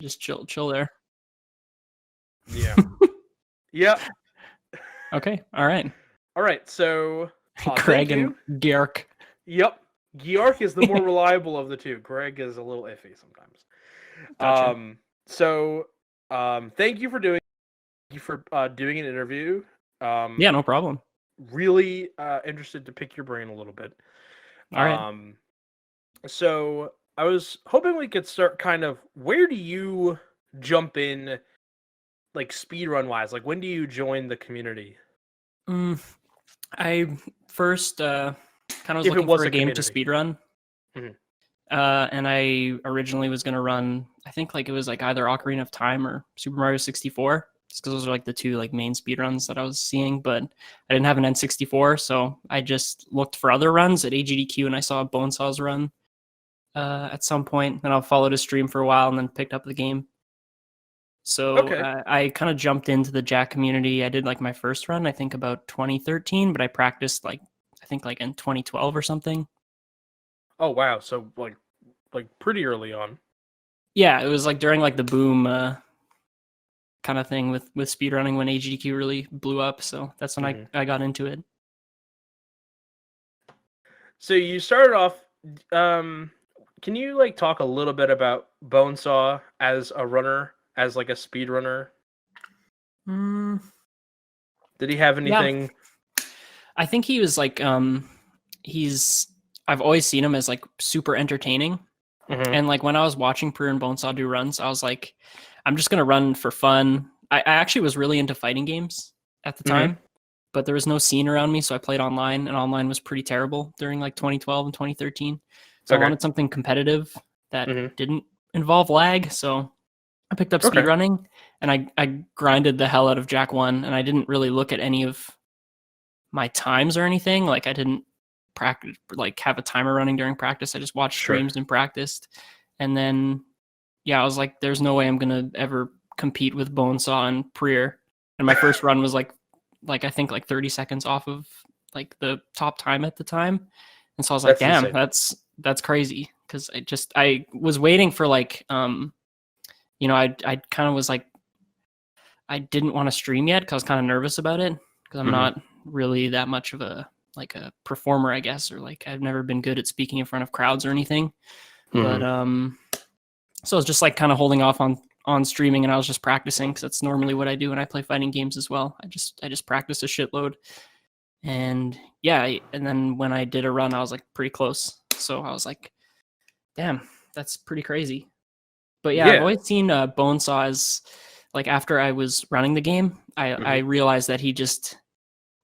just chill there. Yeah. Yep. Okay. All right. So Greg and Georg. Yep. Georg is the more reliable of the two. Greg is a little iffy sometimes. Gotcha. Thank you for doing an interview. Yeah, no problem. Really interested to pick your brain a little bit. All right. So I was hoping we could start kind of, where do you jump in, like speedrun wise? Like, when do you join the community? I first kind of was looking for a game to speedrun. Mhm. And I originally was going to run, I think like it was like either Ocarina of Time or Super Mario 64, just because those are like the two like main speedruns that I was seeing, but I didn't have an N64, so I just looked for other runs at AGDQ and I saw Bonesaw's run at some point, and I followed his stream for a while and then picked up the game. So Okay. I kind of jumped into the Jack community. I did like my first run, I think about 2013, but I practiced like, I think like in 2012 or something. Oh, wow. So like pretty early on. Yeah, it was like during like the boom kind of thing with speedrunning when AGDQ really blew up. So that's when I got into it. So you started off, can you like talk a little bit about Bonesaw as a runner, as like a speedrunner? Did he have anything? Yeah. I think he was like, I've always seen him as like super entertaining. And like when I was watching Pru and Bonesaw do runs, I was like, I'm just going to run for fun. I actually was really into fighting games at the time, but there was no scene around me. So I played online, and online was pretty terrible during like 2012 and 2013. So I wanted something competitive that didn't involve lag. So I picked up speedrunning, and I grinded the hell out of Jack 1, and I didn't really look at any of my times or anything. Like I didn't practice, like have a timer running during practice. I just watched streams and practiced. And then, yeah, I was like, there's no way I'm going to ever compete with Bonesaw and Preer. And my first run was like I think like 30 seconds off of like the top time at the time. And so I was like, damn, insane. That's crazy. Cause I was waiting for like, you know, I kind of was like, I didn't want to stream yet because I was kind of nervous about it, because I'm not really that much of a performer, I guess, or like I've never been good at speaking in front of crowds or anything. But so I was just like kind of holding off on streaming, and I was just practicing, because that's normally what I do when I play fighting games as well. I just practice a shitload. And yeah, and then when I did a run, I was like pretty close. So I was like, damn, that's pretty crazy. But yeah, I've always seen Bonesaw as, like, after I was running the game, I realized that he just,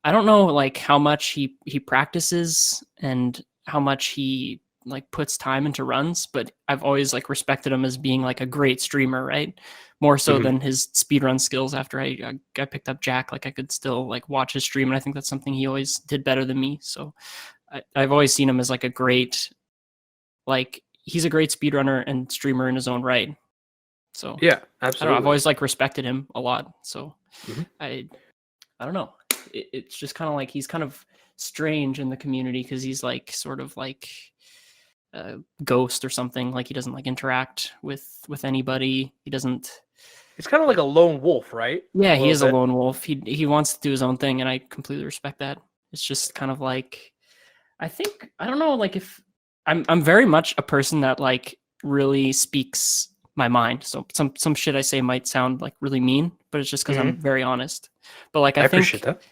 I don't know like how much he practices and how much he like puts time into runs, but I've always like respected him as being like a great streamer, right? More so than his speedrun skills. After I picked up Jack, like I could still like watch his stream, and I think that's something he always did better than me. So I've always seen him as like a great, like he's a great speedrunner and streamer in his own right. So yeah, absolutely. I've always like respected him a lot. So I don't know. It's just kind of like he's kind of strange in the community, because he's like sort of like a ghost or something. Like he doesn't like interact with anybody. He doesn't. It's kind of like a lone wolf, right? Yeah, he is a lone wolf. He wants to do his own thing, and I completely respect that. It's just kind of like, I don't know, like if I'm very much a person that like really speaks my mind. So some shit I say might sound like really mean, but it's just because I'm very honest. But like I think, appreciate that.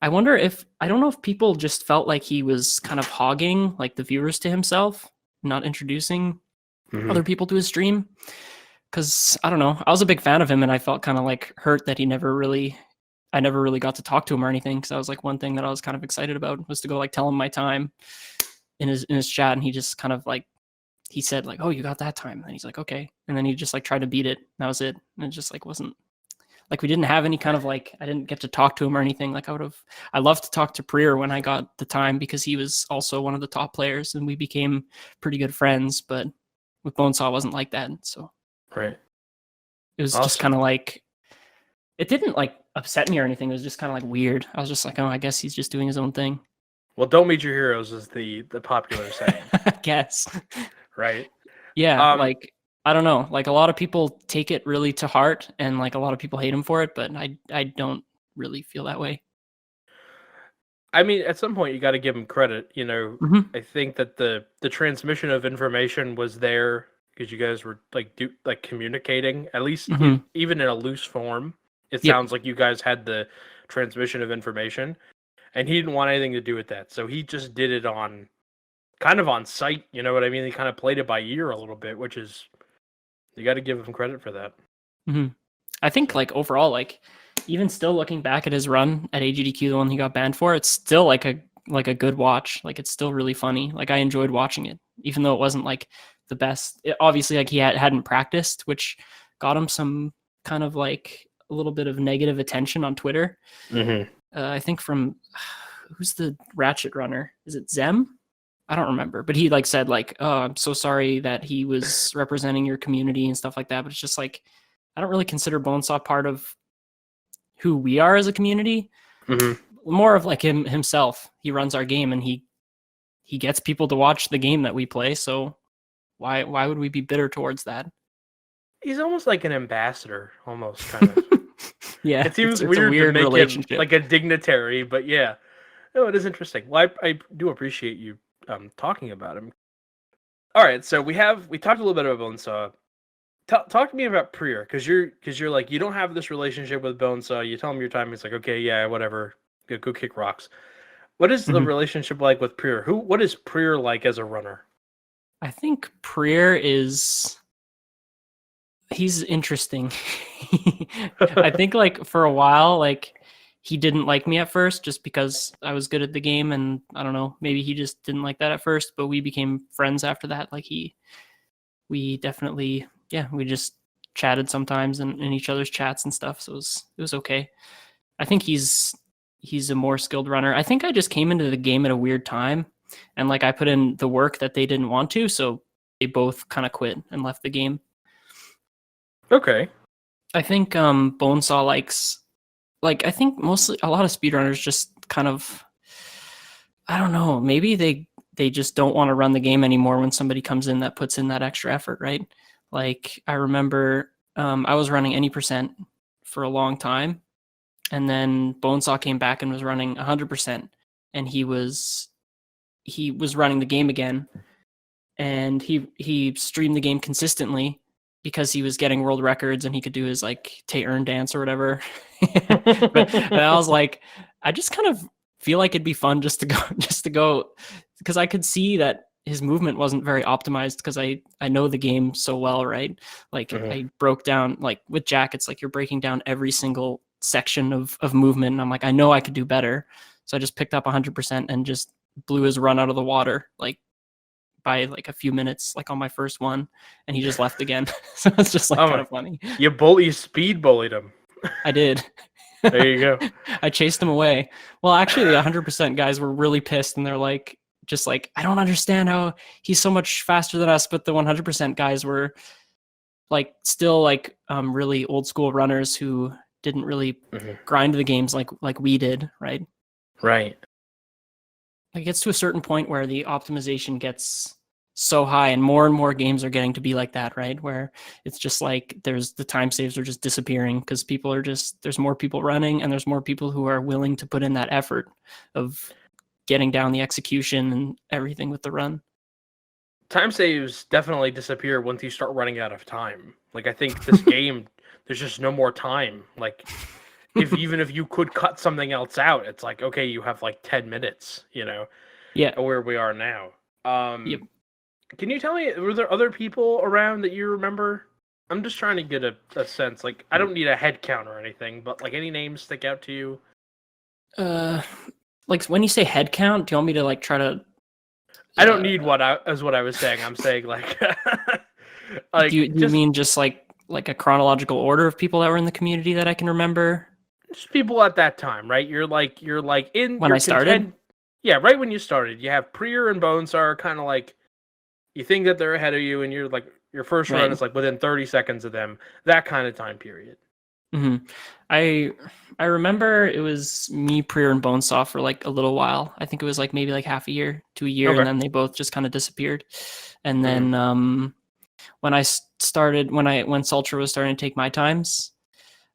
I wonder if, I don't know if people just felt like he was kind of hogging like the viewers to himself, not introducing other people to his stream. Because I don't know, I was a big fan of him, and I felt kind of like hurt that I never really got to talk to him or anything. Because that was like one thing that I was kind of excited about, was to go like tell him my time in his chat, and he just kind of like, he said like, oh, you got that time, and he's like, okay, and then he just like tried to beat it. That was it. And it just like wasn't like, we didn't have any kind of like, I didn't get to talk to him or anything. Like I loved to talk to Preer when I got the time, because he was also one of the top players and we became pretty good friends. But with Bonesaw, it wasn't like that. So it was just kind of like, it didn't like upset me or anything. It was just kind of like weird. I was just like, oh, I guess he's just doing his own thing. Well, don't meet your heroes is the popular saying. I guess. Right. Yeah, like I don't know. Like a lot of people take it really to heart, and like a lot of people hate him for it, but I don't really feel that way. I mean, at some point you got to give him credit. Mm-hmm. I think that the transmission of information was there because you guys were like communicating at least Mm-hmm. even in a loose form. It Yep. sounds like you guys had the transmission of information, and he didn't want anything to do with that, so he just did it on kind of on site. You know what I mean? He kind of played it by ear a little bit, which is you got to give him credit for that. Mm-hmm. I think So. like overall, like even still looking back at his run at AGDQ, the one he got banned for, it's still like a good watch. Like it's still really funny. Like I enjoyed watching it, even though it wasn't like the best. Obviously, like he hadn't practiced, which got him some kind of like a little bit of negative attention on Twitter. Mm-hmm. I think from who's the Ratchet runner? Is it Zem? I don't remember, but he like said like, "Oh, I'm so sorry that he was representing your community and stuff like that." But it's just like I don't really consider Bonesaw part of who we are as a community. Mm-hmm. More of like himself. He runs our game and he gets people to watch the game that we play. So why would we be bitter towards that? He's almost like an ambassador, almost kind of. Yeah, It seems it's a weird to weird make relationship. him like a dignitary, but yeah. No, it is interesting. Well, I do appreciate you talking about him. All right, so we talked a little bit about Bonesaw. Talk to me about Prier, because you're like you don't have this relationship with Bonesaw. You tell him your time. He's like, okay, yeah, whatever, go kick rocks. What is the Mhm. relationship like with Prier? What is Prier like as a runner? I think Prier he's interesting. I think like for a while, like he didn't like me at first just because I was good at the game, and I don't know, maybe he just didn't like that at first, but we became friends after that. Like we definitely, yeah, we just chatted sometimes in each other's chats and stuff. So it was okay. I think he's a more skilled runner. I think I just came into the game at a weird time, and like I put in the work that they didn't want to, so they both kind of quit and left the game. Okay. I think Bonesaw likes, like I think mostly a lot of speedrunners just kind of, I don't know, maybe they just don't want to run the game anymore when somebody comes in that puts in that extra effort, right? Like I remember I was running any percent for a long time, and then Bonesaw came back and was running 100%, and he was running the game again, and he streamed the game consistently because he was getting world records and he could do his like Tay-Earn dance or whatever. But I was like, I just kind of feel like it'd be fun just to go because I could see that his movement wasn't very optimized because I know the game so well, right? Like I broke down, like with Jack, it's like you're breaking down every single section of movement, and I'm like, I know I could do better. So I just picked up 100% and just blew his run out of the water, like by like a few minutes, like on my first one, and he just left again. So it's just like kind of funny. You speed bullied him. I did. There you go. I chased him away. Well, actually, the 100% guys were really pissed, and they're like, just like, I don't understand how he's so much faster than us. But the 100% guys were like still like really old school runners who didn't really grind the games like we did, right? Right. It gets to a certain point where the optimization gets so high, and more games are getting to be like that, right? Where it's just like there's the time saves are just disappearing because people are just, there's more people running and there's more people who are willing to put in that effort of getting down the execution and everything with the run. Time saves definitely disappear once you start running out of time. Like I think this game, there's just no more time. Like even if you could cut something else out, it's like, okay, you have like 10 minutes, Yeah. where we are now. Yep. Can you tell me, were there other people around that you remember? I'm just trying to get a sense. Like, I don't need a head count or anything, but like any names stick out to you? Like when you say head count, do you want me to like try to? I don't need what I was saying. I'm saying like, like do you mean just like a chronological order of people that were in the community that I can remember? Just people at that time, right? You're like in when I started. Yeah, right when you started. You have Prier and Bonesar kind of like, you think that they're ahead of you, and you're like your first run is like within 30 seconds of them. That kind of time period. Mm-hmm. I remember it was me, Prier, and Bonesaw for like a little while. I think it was like maybe like half a year to a year, and then they both just kind of disappeared. And then when Sultra was starting to take my times,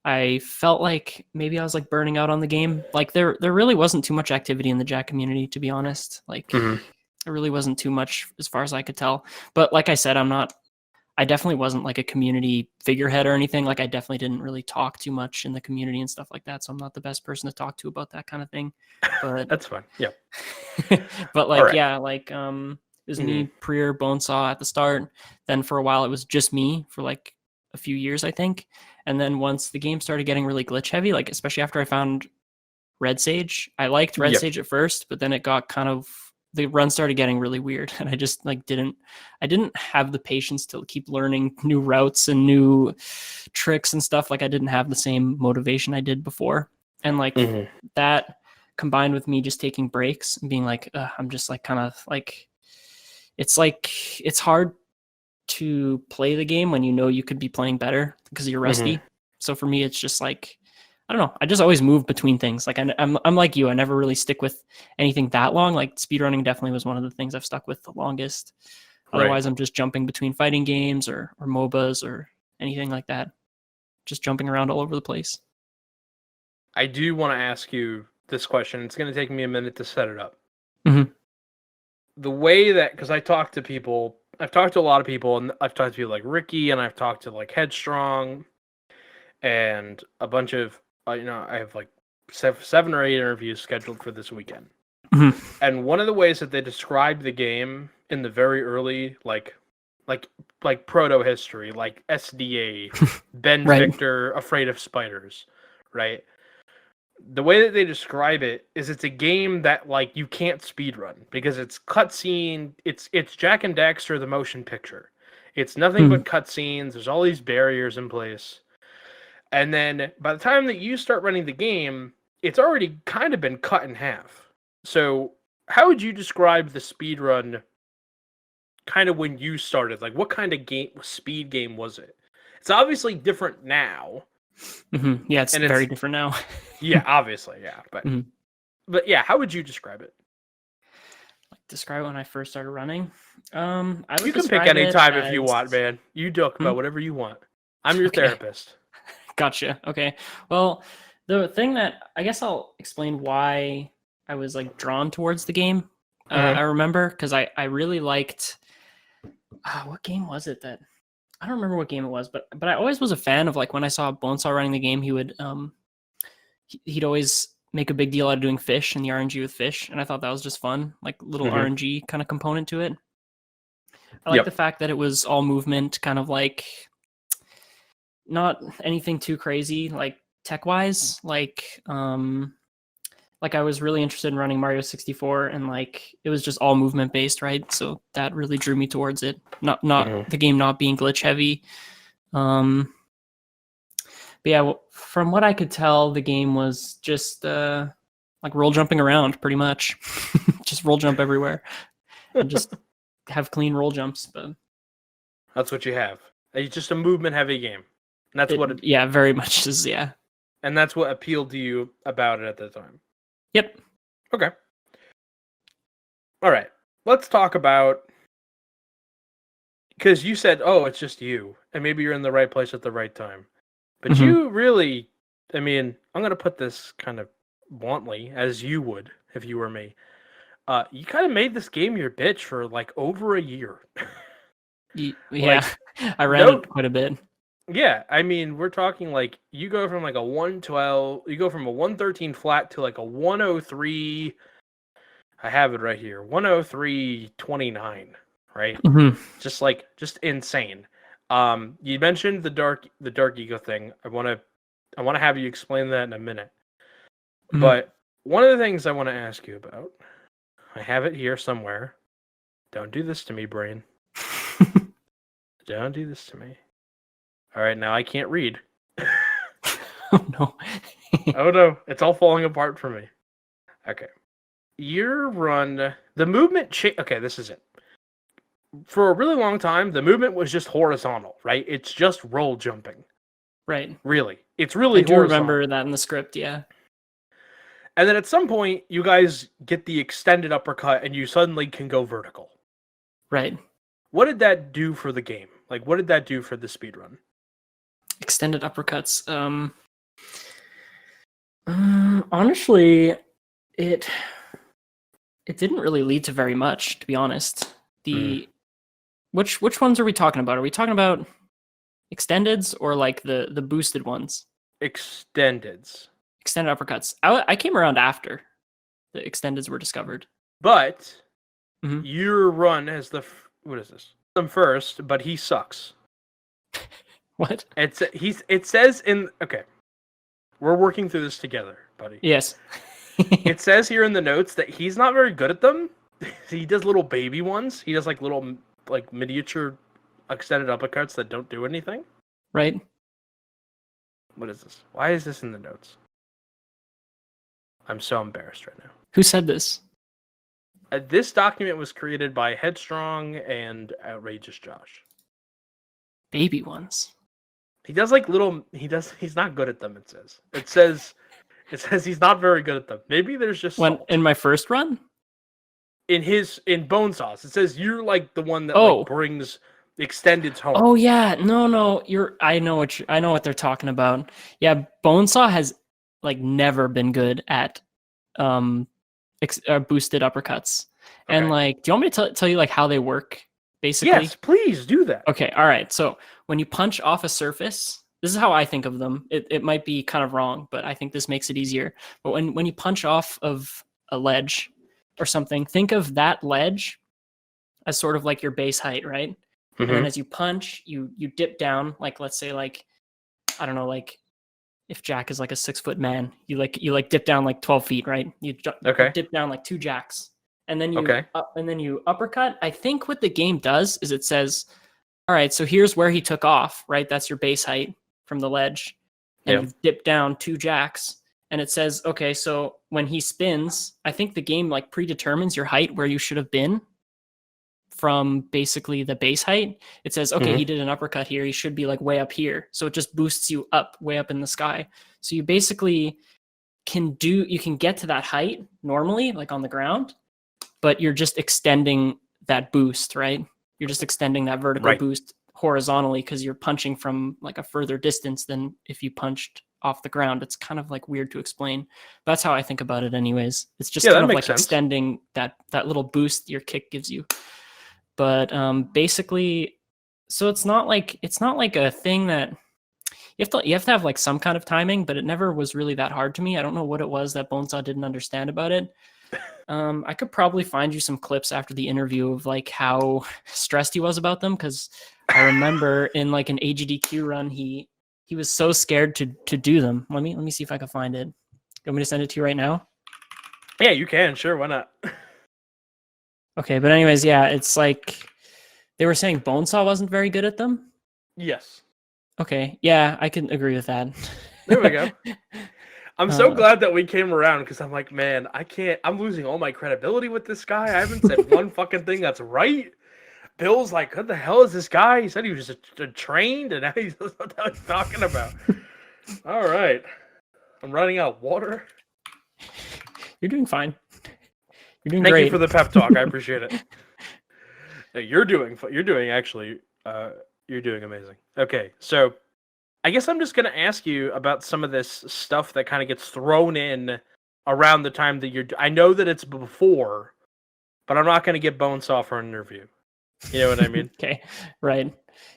I felt like maybe I was like burning out on the game. Like there really wasn't too much activity in the Jack community, to be honest. Like there really wasn't too much as far as I could tell. But like I said, I definitely wasn't like a community figurehead or anything. Like I definitely didn't really talk too much in the community and stuff like that. So I'm not the best person to talk to about that kind of thing. But that's fine. Yeah. but like, yeah, like it was me, Prier, Bonesaw at the start. Then for a while it was just me for like a few years, I think. And then once the game started getting really glitch heavy, like especially after I found Red Sage, I liked Red Sage at first, but then it got the run started getting really weird, and I just like didn't have the patience to keep learning new routes and new tricks and stuff. Like I didn't have the same motivation I did before, and like that combined with me just taking breaks and being like, I'm just like kind of like it's hard to play the game when you know you could be playing better because you're rusty. So for me, it's just like, I don't know. I just always move between things. Like I'm like you. I never really stick with anything that long. Like speedrunning definitely was one of the things I've stuck with the longest. Otherwise, I'm just jumping between fighting games or MOBAs or anything like that. Just jumping around all over the place. I do want to ask you this question. It's going to take me a minute to set it up. The way that, because I've talked to a lot of people, and I've talked to people like Ricky, and I've talked to like Headstrong, and a bunch of, I have like 7 or 8 interviews scheduled for this weekend. And one of the ways that they described the game in the very early, like proto history, like SDA, Ben Victor, Afraid of Spiders, right? The way that they describe it is it's a game that like you can't speedrun because it's cutscene. It's Jack and Daxter the motion picture. It's nothing but cutscenes. There's all these barriers in place. And then by the time that you start running the game, it's already kind of been cut in half. So how would you describe the speedrun kind of when you started? Like what kind of speed game was it? It's obviously different now. Yeah, it's very different now. Yeah, obviously, yeah. But yeah, how would you describe it? Describe it when I first started running? You can pick any time if you want, man. You talk about whatever you want. I'm your therapist. Gotcha. Okay. Well, the thing that I guess I'll explain why I was like drawn towards the game. I remember because I really liked what game was it that I don't remember what game it was, but I always was a fan of like when I saw Bonesaw running the game, he would he'd always make a big deal out of doing fish and the RNG with fish, and I thought that was just fun, like little RNG kind of component to it. I like the fact that it was all movement, kind of like not anything too crazy, like tech wise. Like I was really interested in running Mario 64, and like it was just all movement based, right? So that really drew me towards it. Not the game not being glitch heavy. But yeah, from what I could tell, the game was just like roll jumping around, pretty much. Just roll jump everywhere, and just have clean roll jumps. But that's what you have. It's just a movement heavy game. And that's what it, yeah, very much is. Yeah, and that's what appealed to you about it at the time. Yep. Okay. All right. Let's talk about, because you said, oh, it's just you, and maybe you're in the right place at the right time. But you really, I mean, I'm going to put this kind of bluntly, as you would if you were me. You kind of made this game your bitch for like over a year. Yeah, like, I ran it quite a bit. Yeah, I mean, we're talking like you go from like a 112, you go from a 113 flat to like a 103. I have it right here, 103.29, right? Just insane. You mentioned the dark ego thing. I want to have you explain that in a minute. But one of the things I want to ask you about, I have it here somewhere. Don't do this to me, brain. Don't do this to me. All right, now I can't read. Oh, no. Oh, no. It's all falling apart for me. Okay. Your run, the movement okay, this is it. For a really long time, the movement was just horizontal, right? It's just roll jumping. Right. Really. It's really horizontal. I do remember that in the script, yeah. And then at some point, you guys get the extended uppercut and you suddenly can go vertical. Right. What did that do for the game? Like, what did that do for the speed run? Extended uppercuts. Honestly, it didn't really lead to very much, to be honest. Which ones are we talking about? Are we talking about extendeds or like the boosted ones? Extendeds. Extended uppercuts. I came around after the extendeds were discovered. But your run has what is this? Them first, but he sucks. What? It says okay. We're working through this together, buddy. Yes. It says here in the notes that he's not very good at them. He does little baby ones. He does like little like miniature extended uppercuts that don't do anything. Right. What is this? Why is this in the notes? I'm so embarrassed right now. Who said this? This document was created by Headstrong and Outrageous Josh. Baby ones. He does like little. He's not good at them. It says he's not very good at them. Maybe there's just in my first run. In Bonesaw's, it says you're like the one that like brings extendeds home. Oh yeah, no, I know what they're talking about. Yeah, Bonesaw has like never been good at boosted uppercuts. Okay. And like, do you want me to tell you like how they work? Basically, yes, please do that. Okay, all right. So when you punch off a surface, this is how I think of them. It might be kind of wrong, but I think this makes it easier. But when you punch off of a ledge or something, think of that ledge as sort of like your base height, right? And then as you punch, you dip down, like let's say like, I don't know, like if Jack is like a 6-foot man, you dip down like 12 feet, right? You dip down like 2 jacks. And then you uppercut. I think what the game does is it says, all right, so here's where he took off, right? That's your base height from the ledge. And you dip down 2 jacks. And it says, okay, so when he spins, I think the game like predetermines your height where you should have been from basically the base height. It says, okay, he did an uppercut here. He should be like way up here. So it just boosts you up, way up in the sky. So you basically you can get to that height normally, like on the ground, but you're just extending that boost, right? You're just extending that vertical boost horizontally because you're punching from like a further distance than if you punched off the ground. It's kind of like weird to explain. That's how I think about it anyways. It's just kind of like extending that little boost your kick gives you. But basically, so it's not like a thing that you have to have like some kind of timing, but it never was really that hard to me. I don't know what it was that Bonesaw didn't understand about it. I could probably find you some clips after the interview of like how stressed he was about them, because I remember in like an AGDQ run, he was so scared to do them. Let me see if I can find it. You want me to send it to you right now? Yeah, you can. Sure, why not? Okay, but anyways, yeah, it's like they were saying Bonesaw wasn't very good at them. Yes. Okay, yeah, I can agree with that. There we go. I'm so glad that we came around, because I'm like, man, I'm losing all my credibility with this guy. I haven't said one fucking thing that's right. Bill's like, what the hell is this guy? He said he was trained, and now he doesn't know what he's talking about. All right. I'm running out of water. You're doing fine. You're doing great. Thank you for the pep talk. I appreciate it. You're doing amazing. Okay, so I guess I'm just going to ask you about some of this stuff that kind of gets thrown in around the time that I know that it's before, but I'm not going to get Bonesaw for an interview. You know what I mean? Okay, right.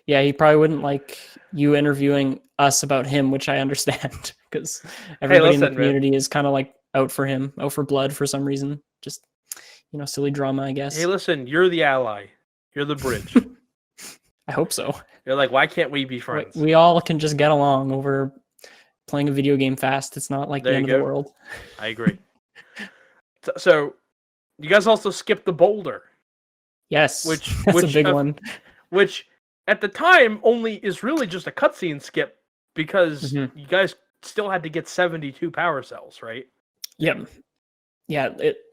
Yeah, he probably wouldn't like you interviewing us about him, which I understand, because everybody in the community is kind of like out for blood for some reason. Just, silly drama, I guess. Hey, listen, you're the ally. You're the bridge. I hope so. You're like, why can't we be friends? We all can just get along over playing a video game fast. It's not like the end of the world. I agree. So, you guys also skipped the boulder. Yes, that's a big one. Which, at the time, only is really just a cutscene skip, because you guys still had to get 72 power cells, right? Yep. Yeah,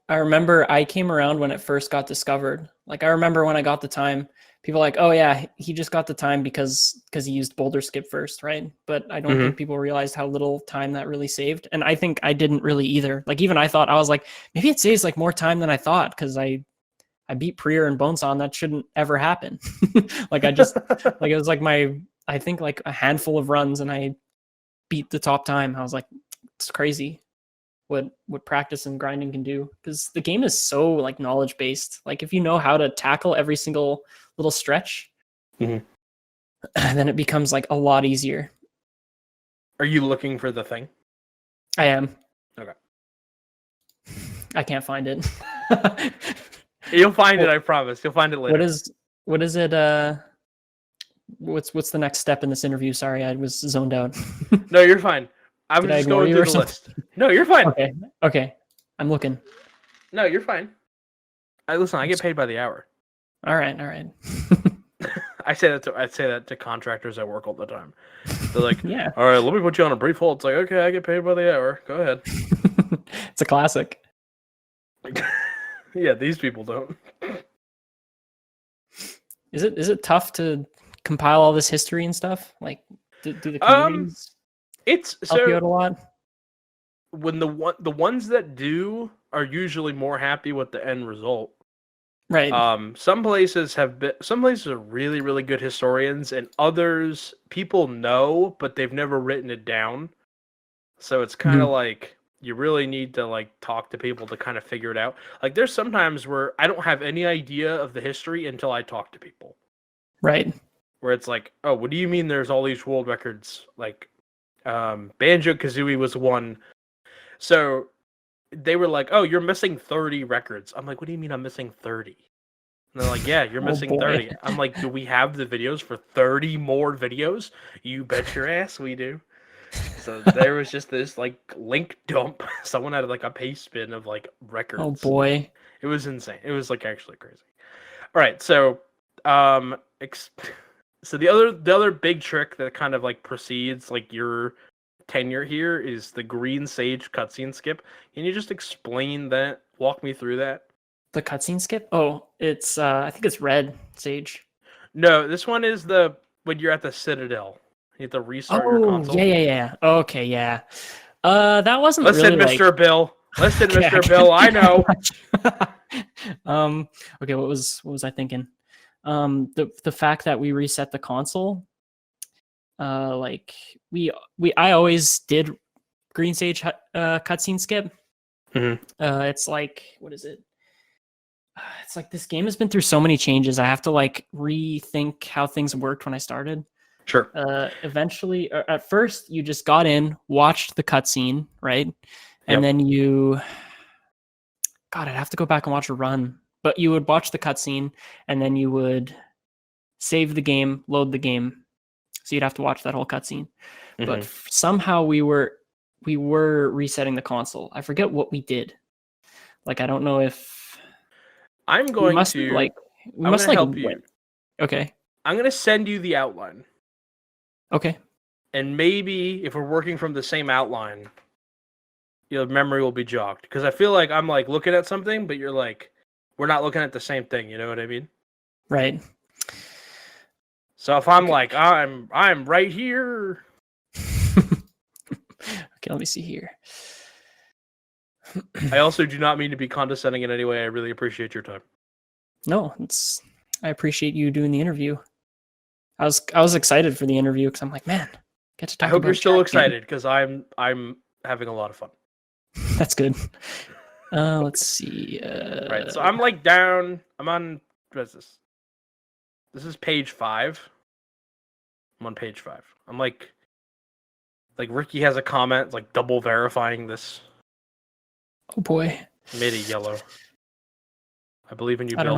I remember I came around when it first got discovered. Like, I remember when I got the time, people were like, oh yeah, he just got the time because he used boulder skip first, right? But I don't think people realized how little time that really saved. And I think I didn't really either. Like, even I thought, I was like, maybe it saves like more time than I thought, because I I beat Prier and Bonesaw, and that shouldn't ever happen. Like I just like it was like I think like a handful of runs, and I beat the top time. I was like, it's crazy what practice and grinding can do, because the game is so like knowledge based. Like if you know how to tackle every single little stretch, then it becomes like a lot easier. Are you looking for the thing? I am. Okay. I can't find it. You'll find it, I promise. You'll find it later. What is it? What's the next step in this interview? Sorry, I was zoned out. No, you're fine. I'm just going through the list. No, you're fine. Okay. I'm looking. No, you're fine. Listen, I get paid by the hour. All right. I say that to contractors at work all the time. They're like, yeah. All right, let me put you on a brief hold. It's like, okay, I get paid by the hour. Go ahead. It's a classic. Yeah, these people don't. Is it tough to compile all this history and stuff? Like, do the communities help you out a lot? When the ones that do are usually more happy with the end result. Right. Some places are really, really good historians, and others people know, but they've never written it down. So it's kind of like you really need to like talk to people to kind of figure it out. Like there's sometimes where I don't have any idea of the history until I talk to people. Right. Where it's like, oh, what do you mean there's all these world records? Like Banjo-Kazooie was one. So they were like, oh, you're missing 30 records. I'm like, what do you mean I'm missing 30? And they're like, yeah, you're missing 30. I'm like, do we have the videos for 30 more videos? You bet your ass we do. So there was just this like link dump. Someone had like a paste bin of like records. Oh boy. It was insane. It was like actually crazy. All right, so so the other big trick that kind of like precedes like your tenure here is the green sage cutscene skip. Can you just explain that? Walk me through that. The cutscene skip? Oh, it's I think it's red sage. No, this one is when you're at the Citadel. You have to restart your console. Yeah. Okay, yeah. That wasn't Listen, really Mr. Bill. Listen, Mr. Bill, I know. Okay, what was I thinking? The fact that we reset the console, like I always did green sage cutscene skip. It's like, what is it? It's like this game has been through so many changes. I have to like rethink how things worked when I started. Sure. Eventually, at first, you just got in, watched the cutscene, right? And then God, I'd have to go back and watch a run. But you would watch the cutscene, and then you would save the game, load the game. So you'd have to watch that whole cutscene. But somehow we were resetting the console. I forget what we did. Like I don't know if I'm going to help you. Okay. I'm going to send you the outline. Okay. And maybe if we're working from the same outline, your memory will be jogged. Because I feel like I'm like looking at something, but you're like, we're not looking at the same thing. You know what I mean? Right. So if I'm like, I'm right here. Okay, let me see here. I also do not mean to be condescending in any way. I really appreciate your time. No, I appreciate you doing the interview. I was excited for the interview because I'm like, man, get to talk. I hope you're still excited because I'm having a lot of fun. That's good. Let's see. Right, so I'm like down. I'm on. What is this? This is page 5. I'm on page 5. I'm like Ricky has a comment like double verifying this. Oh boy. Made it yellow. I believe in you, Bill. I don't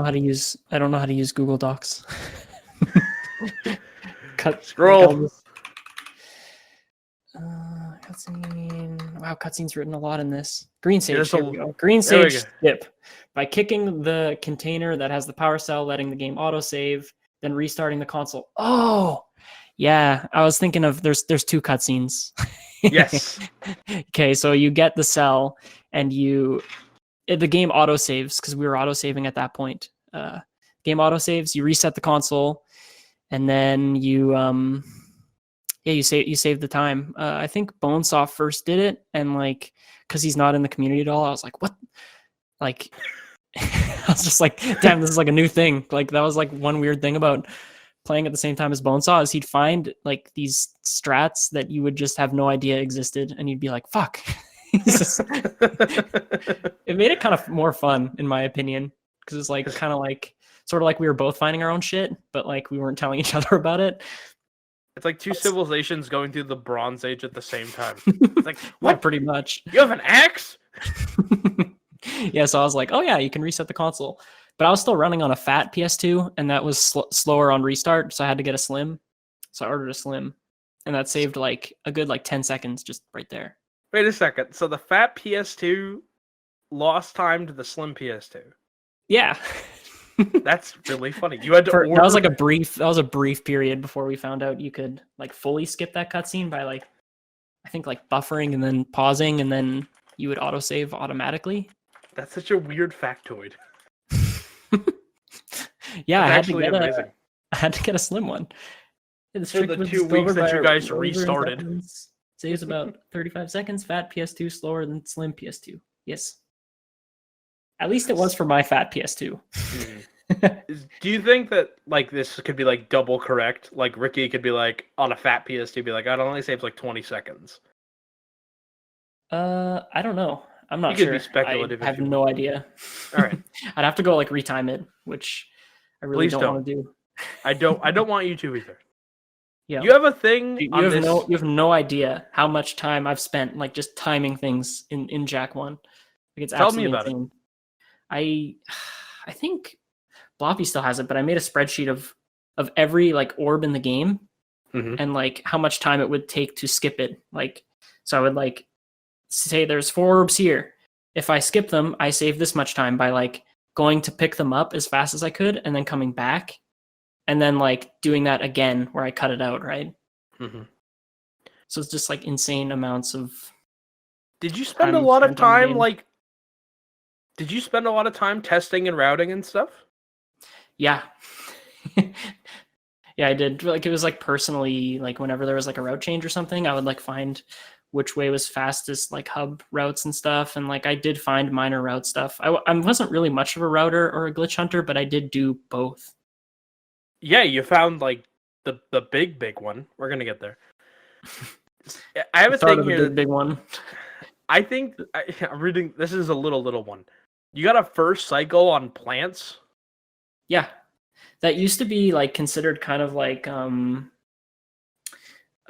know how to use Google Docs. Scroll. Cutscene. Wow, cutscene's written a lot in this. Green sage. Here we go. Green sage skip. By kicking the container that has the power cell, letting the game autosave, then restarting the console. Oh, yeah. I was thinking of there's 2 cutscenes. Yes. Okay, so you get the cell and the game autosaves because we were autosaving at that point. Game autosaves, you reset the console, and then you save the time. I think Bonesaw first did it, and like because he's not in the community at all, I was like, what? Like I was just like, damn, this is like a new thing. Like that was like one weird thing about playing at the same time as Bonesaw is he'd find like these strats that you would just have no idea existed, and you'd be like, fuck. It made it kind of more fun, in my opinion, because it's like kind of like sort of like we were both finding our own shit, but like we weren't telling each other about it. It's like two civilizations going through the Bronze Age at the same time. It's like, what? Yeah, pretty much. You have an axe? Yeah, so I was like, oh yeah, you can reset the console. But I was still running on a fat PS2, and that was slower on restart, so I had to get a slim. So I ordered a slim, and that saved like a good like 10 seconds just right there. Wait a second. So the fat PS2 lost time to the slim PS2. Yeah. That's really funny. You had to order... That was a brief period before we found out you could like fully skip that cutscene by like I think like buffering and then pausing, and then you would autosave automatically. That's such a weird factoid. Yeah, I had to get a slim one. For the 2 weeks that you guys restarted. Saves about 35 seconds. Fat PS2 slower than slim PS2. Yes. At least it was for my fat PS2. Do you think that like this could be like double correct? Like Ricky could be like on a fat PS2 be like, it only saves like 20 seconds. I don't know. I'm not you sure. Could be speculative. I have no idea. All right. I'd have to go like retime it, which I really don't want to do. I don't want you to either. Yeah. You have a thing. You have no idea how much time I've spent like just timing things in Jak 1. Like it's Tell absolutely me about insane. I think Bloppy still has it, but I made a spreadsheet of every like orb in the game and like how much time it would take to skip it. Like, so I would like say there's 4 orbs here. If I skip them, I save this much time by like going to pick them up as fast as I could and then coming back and then like doing that again where I cut it out, right? So it's just like insane amounts of. Did you spend a lot of time like? Did you spend a lot of time testing and routing and stuff? Yeah. Yeah, I did. Like it was like personally, like whenever there was like a route change or something, I would like find which way was fastest, like hub routes and stuff. And like I did find minor route stuff. I wasn't really much of a router or a glitch hunter, but I did do both. Yeah, you found like the big one. We're gonna get there. I have a thing here. Big one. I think I'm reading. This is a little one. You got a first cycle on plants? Yeah. That used to be like considered kind of like a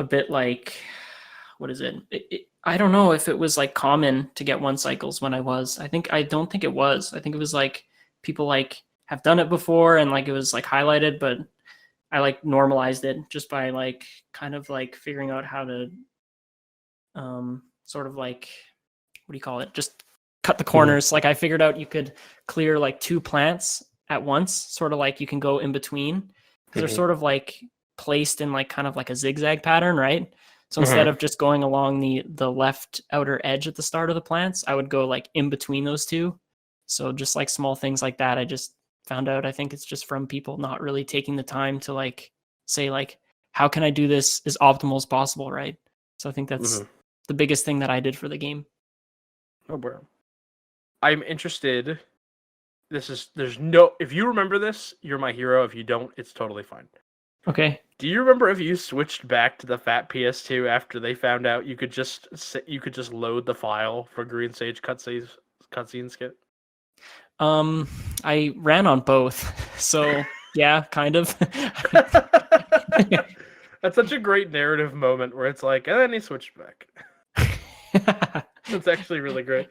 bit like, what is it? I don't know if it was like common to get 1 cycles when I don't think it was. I think it was like people like have done it before and like it was like highlighted, but I like normalized it just by like kind of like figuring out how to sort of like, what do you call it? Just cut the corners. Like I figured out you could clear like 2 plants at once, sort of like you can go in between because they're sort of like placed in like kind of like a zigzag pattern, right? So instead of just going along the left outer edge at the start of the plants, I would go like in between those 2. So just like small things like that, I just found out. I think it's just from people not really taking the time to like say like, how can I do this as optimal as possible, right? So I think that's the biggest thing that I did for the game. Oh, bro. I'm interested. If you remember this, you're my hero. If you don't, it's totally fine. Okay. Do you remember if you switched back to the fat PS2 after they found out you could just load the file for Green Sage cutscene skit? I ran on both, so yeah, kind of. That's such a great narrative moment where it's like, and then he switched back. That's actually really great.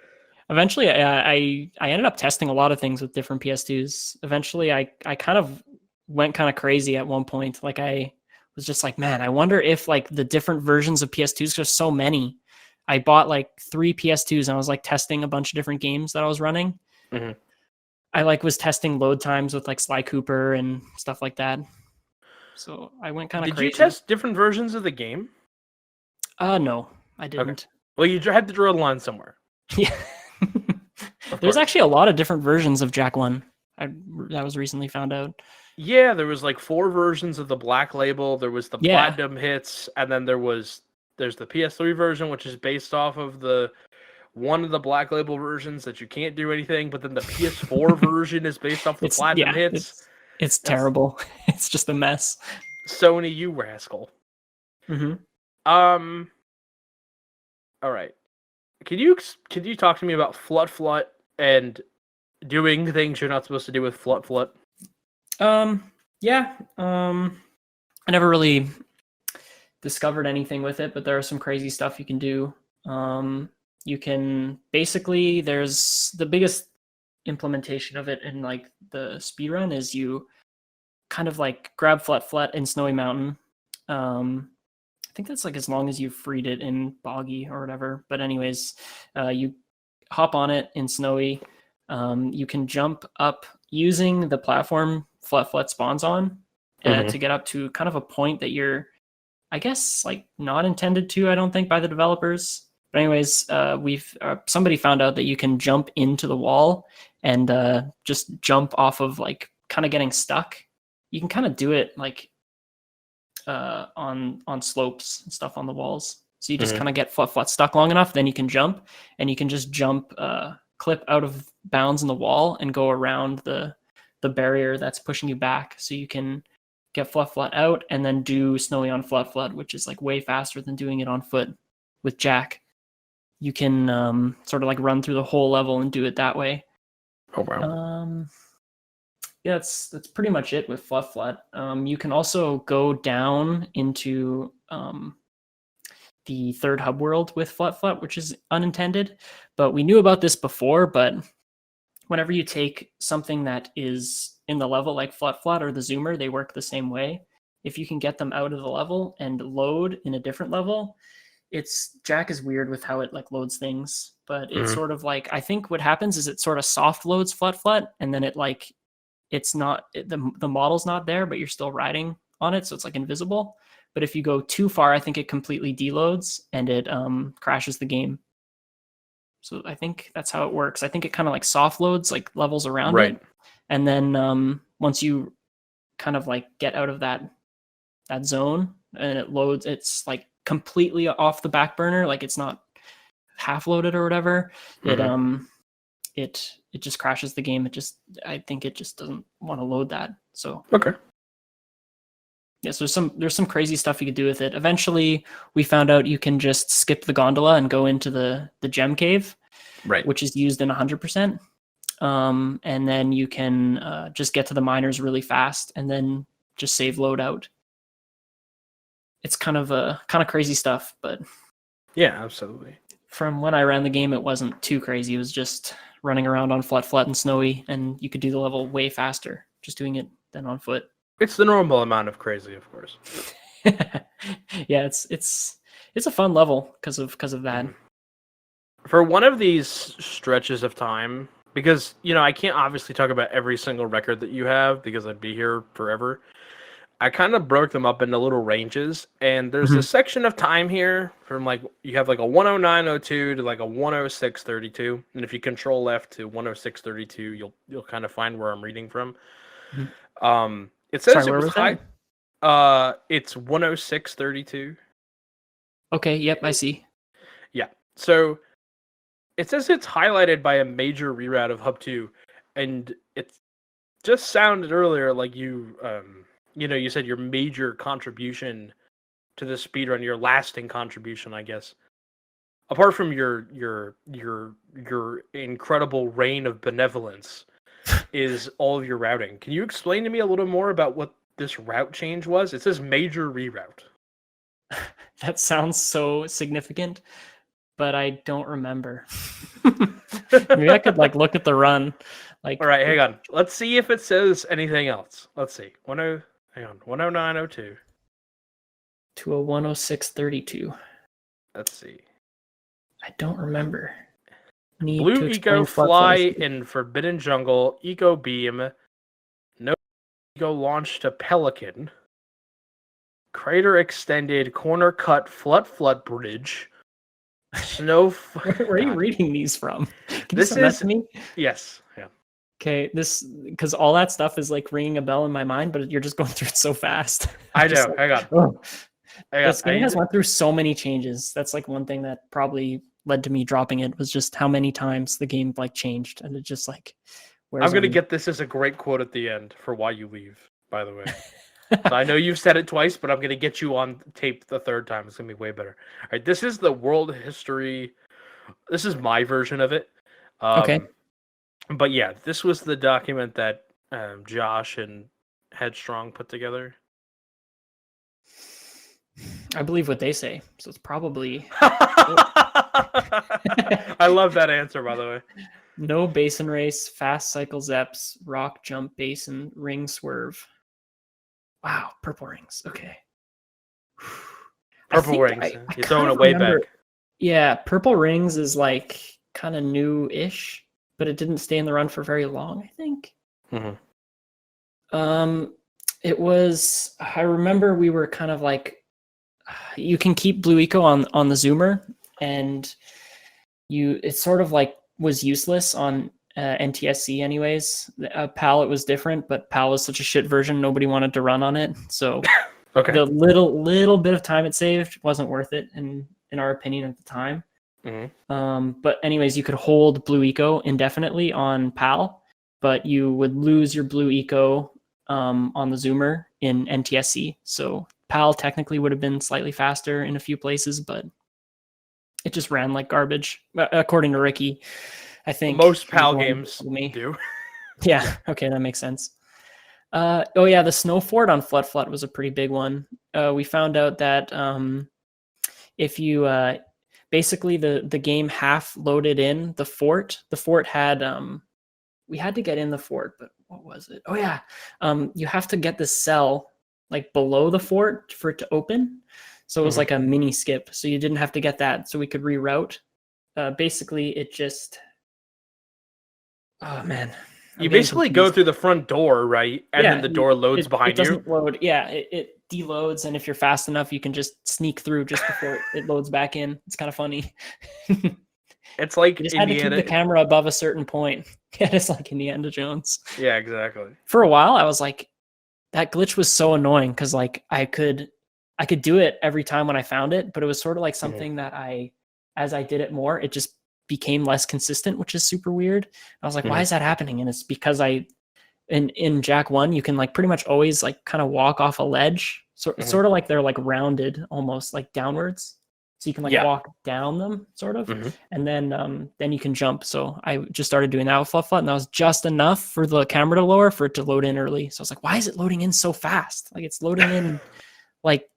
Eventually, I ended up testing a lot of things with different PS2s. Eventually, I kind of went kind of crazy at one point. Like I was just like, man, I wonder if like the different versions of PS2s, there's so many. I bought like 3 PS2s and I was like testing a bunch of different games that I was running. I like was testing load times with like Sly Cooper and stuff like that. So I went kind of crazy. Did you test different versions of the game? No, I didn't. Okay. Well, you had to draw the line somewhere. Yeah. There's actually a lot of different versions of Jak 1. That was recently found out. Yeah, there was like 4 versions of the Black Label. There was the Platinum hits, and then there's the PS3 version, which is based off of the one of the Black Label versions that you can't do anything, but then the PS4 version is based off the Platinum hits. It's terrible. It's just a mess. Sony, you rascal. Mm-hmm. All right. Can you talk to me about Flut and doing things you're not supposed to do with Flut? Yeah. I never really discovered anything with it, but there are some crazy stuff you can do. You can basically, there's the biggest implementation of it in like the speedrun is you kind of like grab Flut in Snowy Mountain. I think that's like as long as you've freed it in Boggy or whatever. But anyways, you hop on it in Snowy. You can jump up using the platform Flut spawns on to get up to kind of a point that you're, I guess, like not intended to, I don't think, by the developers. But anyways, somebody found out that you can jump into the wall and just jump off of like kind of getting stuck. You can kind of do it like on slopes and stuff on the walls. So you just kind of get Flut stuck long enough, then you can jump, and you can just jump, clip out of bounds in the wall and go around the barrier that's pushing you back. So you can get Flut out and then do Snowy on Flut, which is like way faster than doing it on foot with Jack. You can sort of like run through the whole level and do it that way. Oh wow. Yeah, that's pretty much it with Flut. You can also go down into the third hub world with Flut, which is unintended. But we knew about this before, but whenever you take something that is in the level like Flut or the Zoomer, they work the same way. If you can get them out of the level and load in a different level, Jack is weird with how it like loads things, but it's sort of like, I think what happens is it sort of soft loads Flut, and then it like, it's not, the model's not there, but you're still riding on it. So it's like invisible. But if you go too far, I think it completely deloads and it crashes the game. So I think that's how it works. I think it kind of like soft loads like levels around it. And then once you kind of like get out of that zone and it loads, it's like completely off the back burner. Like it's not half loaded or whatever. It just crashes the game. I think it just doesn't want to load that. So okay. Yeah, so there's some crazy stuff you could do with it. Eventually, we found out you can just skip the gondola and go into the gem cave, right? Which is used in 100%. And then you can just get to the miners really fast and then just save loadout. It's kind of crazy stuff, but yeah, absolutely. From when I ran the game, it wasn't too crazy. It was just running around on Flut and Snowy, and you could do the level way faster just doing it than on foot. It's the normal amount of crazy, of course. Yeah, it's a fun level because of that. For one of these stretches of time, because I can't obviously talk about every single record that you have because I'd be here forever. I kind of broke them up into little ranges, and there's a section of time here from like you have like a 109.02 to like a 106.32, and if you control left to 106.32, you'll kind of find where I'm reading from. It says it was high. It's 106.32. Okay. Yep, I see. Yeah. So it says it's highlighted by a major reroute of Hub 2, and it just sounded earlier like you said your major contribution to the speedrun, your lasting contribution, I guess. Apart from your incredible reign of benevolence, is all of your routing. Can you explain to me a little more about what this route change was? It says major reroute. That sounds so significant, but I don't remember. Maybe I could like look at the run. Like, all right, hang on. Let's see if it says anything else. Let's see. 109.02 to a 106.32. Let's see. I don't remember. Blue Eco Fly in Forbidden Jungle, Eco Beam, No Eco Launch to Pelican, Crater Extended, Corner Cut, Flut Bridge, Snow. Where are you reading these from? Can this you send that to me? Yes. Yeah. Okay, because all that stuff is like ringing a bell in my mind, but you're just going through it so fast. I know. Like, hang on. This game has went through so many changes. That's like one thing that probably led to me dropping it was just how many times the game like changed, and it just like wears I'm gonna on me. get this as a great quote at the end for why you leave. By the way, so I know you've said it twice, but I'm gonna get you on tape the third time. It's gonna be way better. All right, this is the world history. This is my version of it. Okay. But yeah, this was the document that Josh and Headstrong put together. I believe what they say, so it's probably I love that answer, by the way. no basin race, fast cycle zeps, rock jump basin, ring swerve. Wow, purple rings. Okay. Purple rings. You're throwing it way back. Yeah, purple rings is like kind of new-ish, but it didn't stay in the run for very long, I think. It was, I remember we were kind of like, you can keep Blue Eco on the zoomer, and it sort of like was useless on NTSC anyways. PAL, it was different, but PAL was such a shit version, nobody wanted to run on it. So okay. The little bit of time it saved wasn't worth it in our opinion at the time. But anyways, you could hold Blue Eco indefinitely on PAL, but you would lose your Blue Eco on the zoomer in NTSC. So PAL technically would have been slightly faster in a few places, but it just ran like garbage, according to Ricky. I think most PAL games do. Yeah, okay, that makes sense. Oh yeah, the snow fort on Flut was a pretty big one. We found out that if you basically the game half loaded in the fort had we had to get in the fort, but what was it? Oh yeah, you have to get the cell like below the fort for it to open. So it was like a mini skip. So you didn't have to get that. So we could reroute. Basically, it just. Oh man. You basically go through the front door, right? And then the door loads behind you. It doesn't load. Yeah, it deloads, and if you're fast enough, you can just sneak through just before it loads back in. It's kind of funny. It's like you just had to keep the camera above a certain point. Yeah, it's like Indiana Jones. Yeah, exactly. For a while, I was like, that glitch was so annoying because like I could do it every time when I found it, but it was sort of like something that as I did it more, it just became less consistent, which is super weird. I was like, why is that happening? And it's because in Jack 1, you can like pretty much always like kind of walk off a ledge. So it's sort of like they're like rounded almost like downwards. So you can like walk down them sort of. And then you can jump. So I just started doing that with Flut, and that was just enough for the camera to lower for it to load in early. So I was like, why is it loading in so fast? Like it's loading in like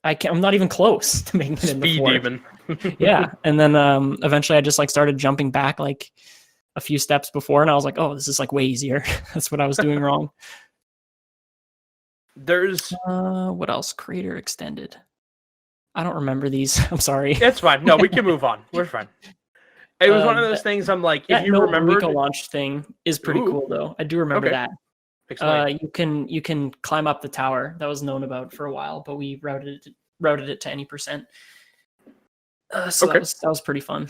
I'm not even close to making it in the fort. Even. Yeah. And then eventually I just like started jumping back like a few steps before, and I was like, oh, this is like way easier. That's what I was doing wrong. There's what else? Creator extended. I don't remember these. I'm sorry. It's fine. No, we can move on. We're fine. It was one of those things I'm like, if you remember, the launch thing is pretty cool though. I do remember that. You can climb up the tower. That was known about for a while, but we routed it to any percent. So that was pretty fun.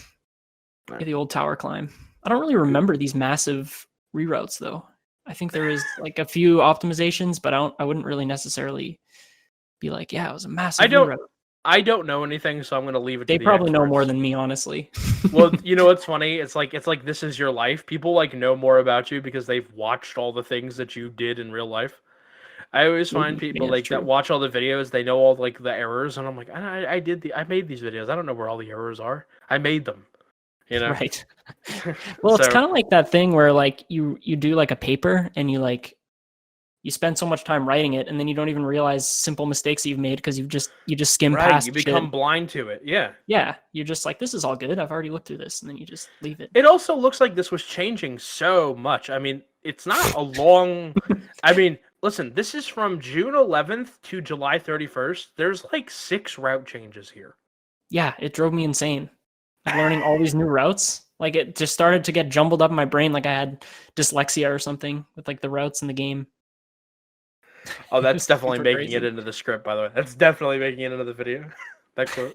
Right. The old tower climb. I don't really remember these massive reroutes though. I think there is like a few optimizations, but I wouldn't really necessarily be like, yeah, it was a massive reroute. I don't know anything, so I'm going to leave it to the probably know more than me, honestly. Well, you know what's funny? It's like this is your life. People like know more about you because they've watched all the things that you did in real life. I always find people that watch all the videos, they know all like the errors, and I'm like, I made these videos. I don't know where all the errors are. I made them. You know? Right. Well, it's kind of like that thing where like you do like a paper and you spend so much time writing it, and then you don't even realize simple mistakes that you've made because you just skim past. You become blind to it. Yeah. Yeah. You're just like, this is all good. I've already looked through this, and then you just leave it. It also looks like this was changing so much. I mean, it's not a long. I mean, listen, this is from June 11th to July 31st. There's like 6 route changes here. Yeah, it drove me insane. Learning all these new routes. Like it just started to get jumbled up in my brain, like I had dyslexia or something with like the routes in the game. Oh, that's definitely making it into the script, by the way. That's definitely making it into the video. That quote.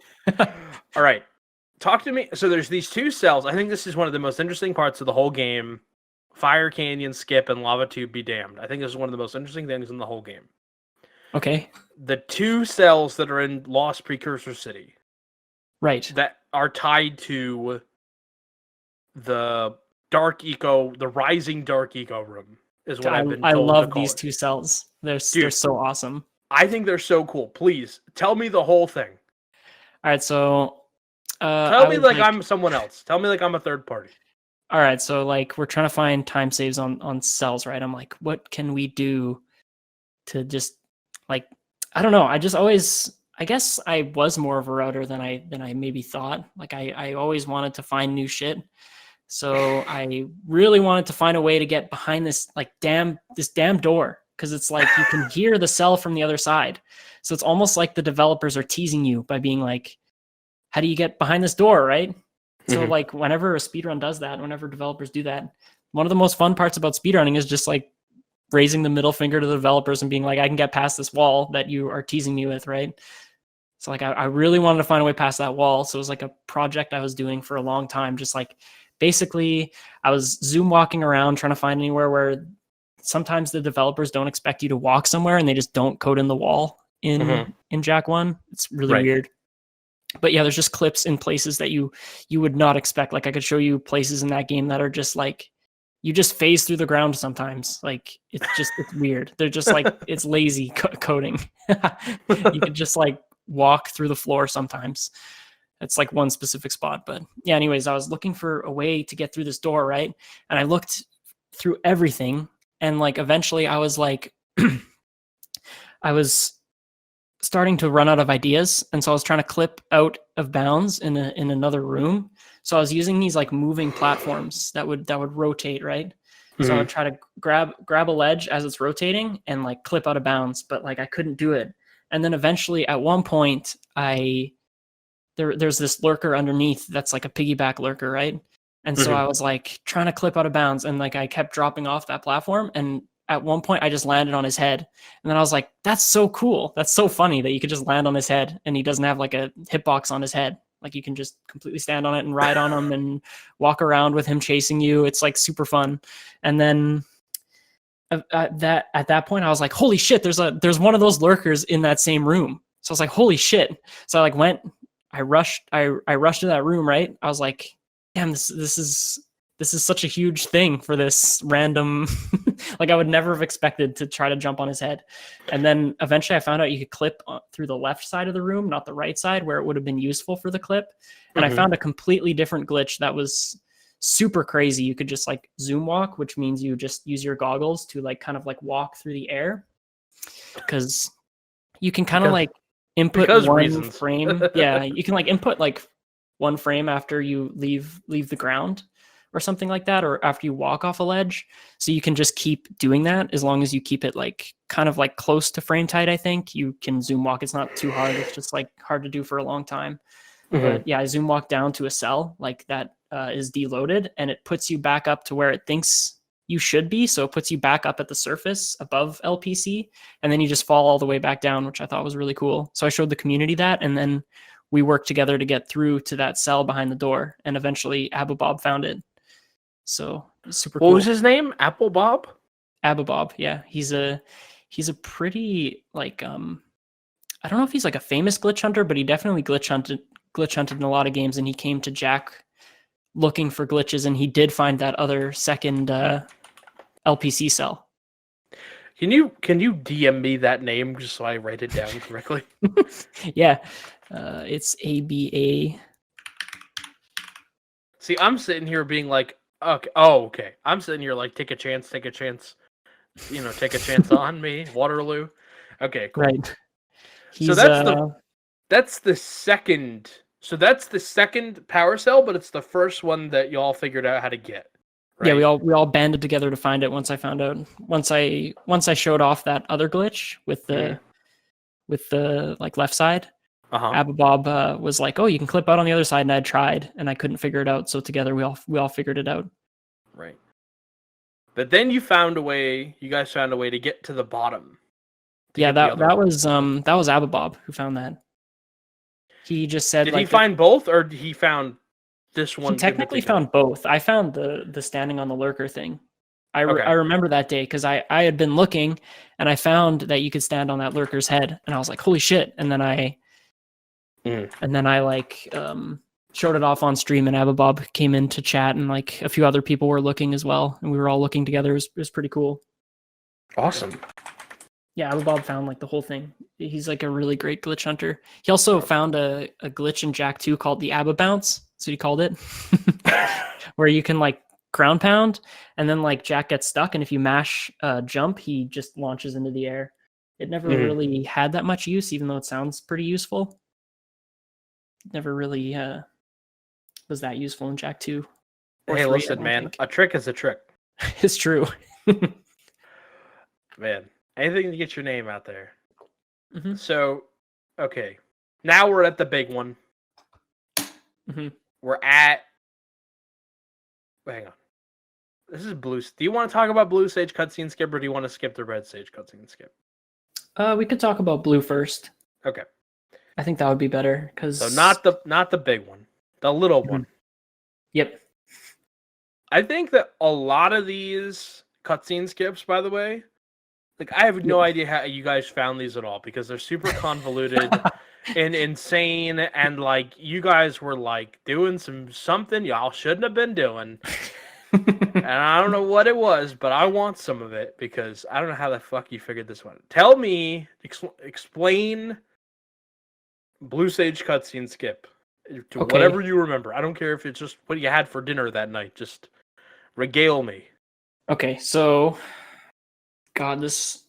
All right. Talk to me. So there's these 2 cells. I think this is one of the most interesting parts of the whole game. Fire Canyon, Skip, and Lava Tube Be Damned. I think this is one of the most interesting things in the whole game. Okay. The 2 cells that are in Lost Precursor City. Right. that are tied to the the rising dark eco room is what I've been I told to love call these it. 2 cells. They're Dude, so awesome. I think they're so cool. Please tell me the whole thing. All right, so Tell I me was like like, I'm someone else. Tell me like I'm a third party. all right, so like we're trying to find time saves on cells, right? I'm like, what can we do to just like, I don't know. I just always, I guess I was more of a router than I maybe thought. Like I always wanted to find new shit. So I really wanted to find a way to get behind this damn door, because it's like you can hear the cell from the other side. So it's almost like the developers are teasing you by being like, how do you get behind this door, right? So like whenever a speedrun does that, whenever developers do that, one of the most fun parts about speedrunning is just like raising the middle finger to the developers and being like, I can get past this wall that you are teasing me with, right? So like I really wanted to find a way past that wall. So it was like a project I was doing for a long time. Just like basically I was zoom walking around trying to find anywhere where sometimes the developers don't expect you to walk somewhere and they just don't code in the wall in Jak 1. It's really weird. But yeah, there's just clips in places that you would not expect. Like I could show you places in that game that are just like, you just phase through the ground sometimes. Like it's weird. They're just like, it's lazy coding. You could just like walk through the floor sometimes. It's like one specific spot. But yeah, anyways, I was looking for a way to get through this door, right? And I looked through everything, and like eventually I was like, I was starting to run out of ideas, and so I was trying to clip out of bounds in another room. So I was using these like moving platforms that would rotate, right? So I would try to grab a ledge as it's rotating and like clip out of bounds, but like I couldn't do it. And then eventually at one point there's this lurker underneath that's like a piggyback lurker, right? And so I was like trying to clip out of bounds, and like I kept dropping off that platform, and at one point I just landed on his head. And then I was like, that's so cool. That's so funny that you could just land on his head and he doesn't have like a hitbox on his head. Like you can just completely stand on it and ride on him and walk around with him chasing you. It's like super fun. And then at that point I was like, holy shit, there's one of those lurkers in that same room. So I was like, holy shit. So I like I rushed to that room, right? I was like, damn, this is such a huge thing for this random, like I would never have expected to try to jump on his head. And then eventually I found out you could clip through the left side of the room, not the right side where it would have been useful for the clip. And I found a completely different glitch that was super crazy. You could just like zoom walk, which means you just use your goggles to like kind of like walk through the air, because you can kind of like input one frame. Yeah, you can like input like one frame after you leave the ground or something like that, or after you walk off a ledge. So you can just keep doing that as long as you keep it like kind of like close to frame tight. I think you can zoom walk. It's not too hard. It's just like hard to do for a long time. But yeah, I zoom walk down to a cell like that is deloaded, and it puts you back up to where it thinks you should be. So it puts you back up at the surface above LPC, and then you just fall all the way back down, which I thought was really cool. So I showed the community that, and then we worked together to get through to that cell behind the door, and eventually Abu Bob found it. So super cool. What was his name? Apple Bob? Abu Bob, yeah. He's a pretty like I don't know if he's like a famous glitch hunter, but he definitely glitch hunted in a lot of games, and he came to Jak looking for glitches, and he did find that other second LPC cell. Can you DM me that name just so I write it down correctly? Yeah. It's ABA. See, I'm sitting here being like, okay, okay. I'm sitting here like, take a chance, take a chance on me, Waterloo. Okay, cool. Right. So that's the second. So that's the second power cell, but it's the first one that y'all figured out how to get. Right? Yeah, we all banded together to find it. Once I showed off that other glitch with the like left side. Abu Bob was like, "Oh, you can clip out on the other side," and I tried, and I couldn't figure it out. So together we all figured it out. Right. But then you guys found a way to get to the bottom. Yeah, that was Abu Bob who found that. He just said, did he find both, or did he found this one? He technically found both. I found the standing on the lurker thing. I remember that day because I had been looking, and I found that you could stand on that lurker's head, and I was like, holy shit. And then I And then I like showed it off on stream, and Ababob came in to chat, and like a few other people were looking as well, and we were all looking together. It was pretty cool. Awesome. Yeah, Ababob found like the whole thing. He's like a really great glitch hunter. He also found a glitch in Jack 2 called the Abba Bounce. So he called it, where you can like ground pound, and then like Jack gets stuck, and if you mash jump, he just launches into the air. It never really had that much use, even though it sounds pretty useful. It never really was that useful in Jack 2. Hey, listen, man, a trick is a trick. It's true. Man, anything to get your name out there. So, okay, now we're at the big one. We're at. Hang on. This is blue. Do you want to talk about blue sage cutscene skip, or do you want to skip the red sage cutscene skip? We could talk about blue first. Okay. I think that would be better because. So not the big one, the little one. Yep. I think that a lot of these cutscene skips, by the way, like I have no idea how you guys found these at all, because they're super convoluted and insane, and like you guys were like doing something y'all shouldn't have been doing. And I don't know what it was, but I want some of it, because I don't know how the fuck you figured this one. Tell me, explain Blue Sage cutscene skip to whatever you remember. I don't care if it's just what you had for dinner that night. Just regale me. Okay, so God, this.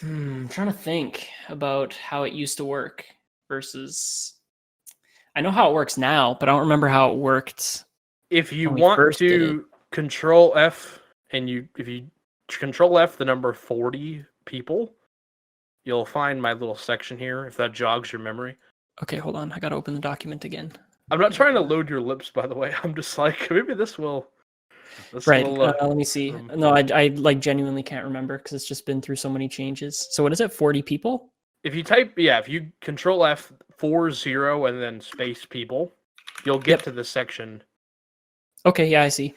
I'm trying to think about how it used to work versus. I know how it works now, but I don't remember how it worked. If you want to Control F, and if you Control F the number 40 people, you'll find my little section here, if that jogs your memory. Okay, hold on. I gotta open the document again. I'm not trying to load your lips, by the way. I'm just like, maybe this will. Right. Let me see. No, I like genuinely can't remember, because it's just been through so many changes. So what is it? 40 people? If you type, if you Control F 40 and then space people, you'll get to the section. Okay, yeah, I see.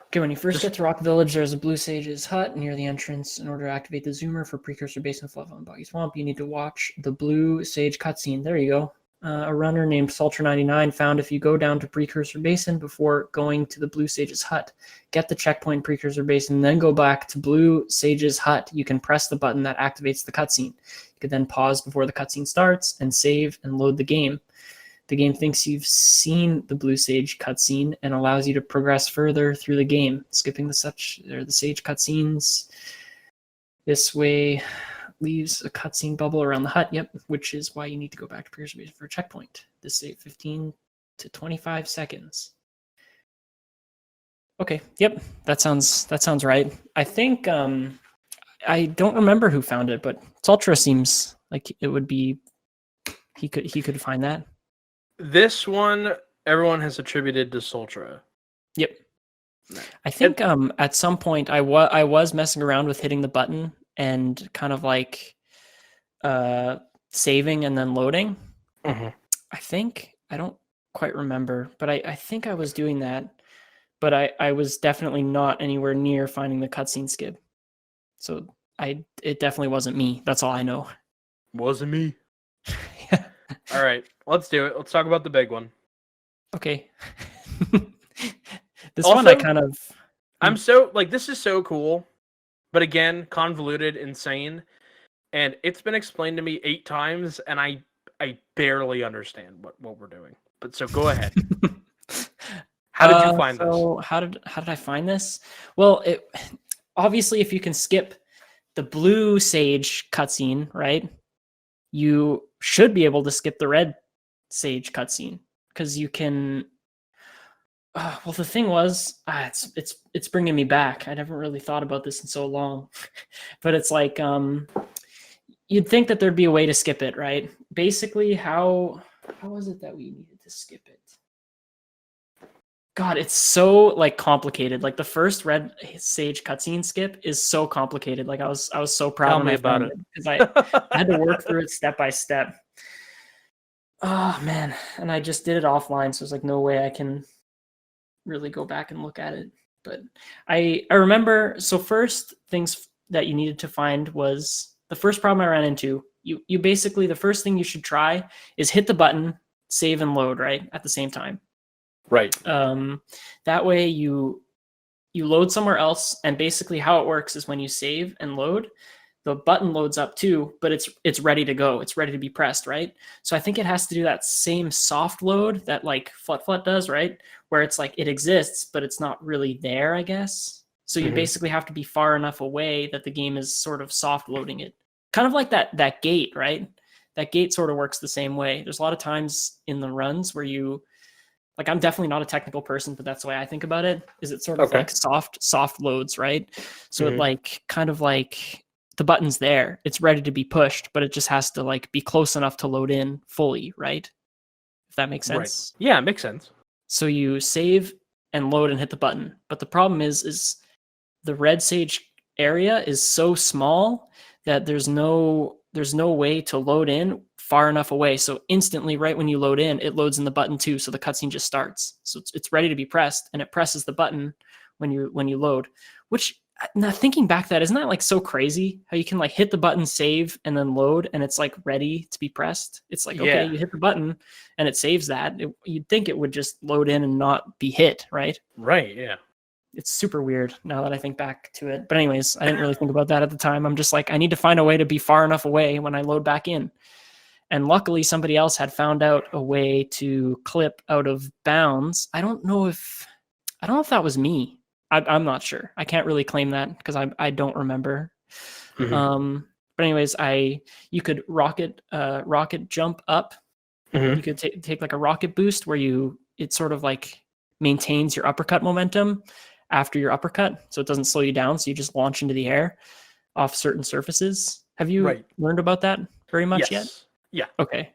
Okay, when you first get to Rock Village, there's a Blue Sage's hut near the entrance. In order to activate the zoomer for Precursor Base and Fluff on Boggy Swamp, you need to watch the Blue Sage cutscene. There you go. A runner named Sultra99 found if you go down to Precursor Basin before going to the Blue Sage's hut, get the checkpoint Precursor Basin, then go back to Blue Sage's hut, you can press the button that activates the cutscene. You can then pause before the cutscene starts and save and load the game. The game thinks you've seen the Blue Sage cutscene and allows you to progress further through the game, skipping the Sage cutscenes. This way leaves a cutscene bubble around the hut, which is why you need to go back to Precursor Base for a checkpoint. This saves 15 to 25 seconds. Okay, that sounds right. I think I don't remember who found it, but Sultra seems like it would be he could find that. This one, everyone has attributed to Sultra. Yep. I think at some point I was messing around with hitting the button and kind of like saving and then loading. I think, I don't quite remember, but I think I was doing that, but I was definitely not anywhere near finding the cutscene skip. So it definitely wasn't me. That's all I know. Wasn't me. All right, let's do it. Let's talk about the big one. Okay. This also, one I kind of... I'm so, like, this is so cool, but again, convoluted, insane, and it's been explained to me 8 times, and I barely understand what we're doing. But so go ahead. How did you find this? How did I find this? Well, obviously, if you can skip the Blue Sage cutscene, right? You should be able to skip the Red Sage cutscene, because you can. Well, the thing was, it's bringing me back. I never really thought about this in so long, but it's like you'd think that there'd be a way to skip it, right? Basically, how was it that we needed to skip it? God, it's so like complicated. Like the first Red Sage cutscene skip is so complicated. Like I was so proud. Tell me about it, because I had to work through it step by step. Oh man, and I just did it offline, so there's like no way I can really go back and look at it. But I remember. So first things that you needed to find was the first problem I ran into You basically, the first thing you should try is hit the button, save and load, right, at the same time. Right. That way you load somewhere else, and basically how it works is when you save and load, the button loads up too, but it's ready to go. It's ready to be pressed, right? So I think it has to do that same soft load that like Flut does, right? Where it's like it exists, but it's not really there, I guess. So you basically have to be far enough away that the game is sort of soft loading it. Kind of like that gate, right? That gate sort of works the same way. There's a lot of times in the runs where you, like, I'm definitely not a technical person, but that's the way I think about it, is it sort of like soft loads, right? So it like kind of like the button's there, it's ready to be pushed, but it just has to like be close enough to load in fully, right? If that makes sense. Right. Yeah, it makes sense. So you save and load and hit the button. But the problem is the red sage area is so small that there's no way to load in far enough away. So instantly, right when you load in, it loads in the button too. So the cutscene just starts. So it's ready to be pressed, and it presses the button when you load. Which, now thinking back, that isn't that like so crazy how you can like hit the button, save, and then load, and it's like ready to be pressed. It's like, okay, you hit the button and it saves that. You'd think it would just load in and not be hit, right? Right. Yeah. It's super weird now that I think back to it. But anyways, I didn't really think about that at the time. I'm just like, I need to find a way to be far enough away when I load back in. And luckily somebody else had found out a way to clip out of bounds. I don't know if that was me. I'm not sure. I can't really claim that because I don't remember. But anyways, you could rocket jump up. You could take like a rocket boost where it sort of like maintains your uppercut momentum after your uppercut, so it doesn't slow you down. So you just launch into the air off certain surfaces. Have you learned about that very much yet? Yeah. Okay.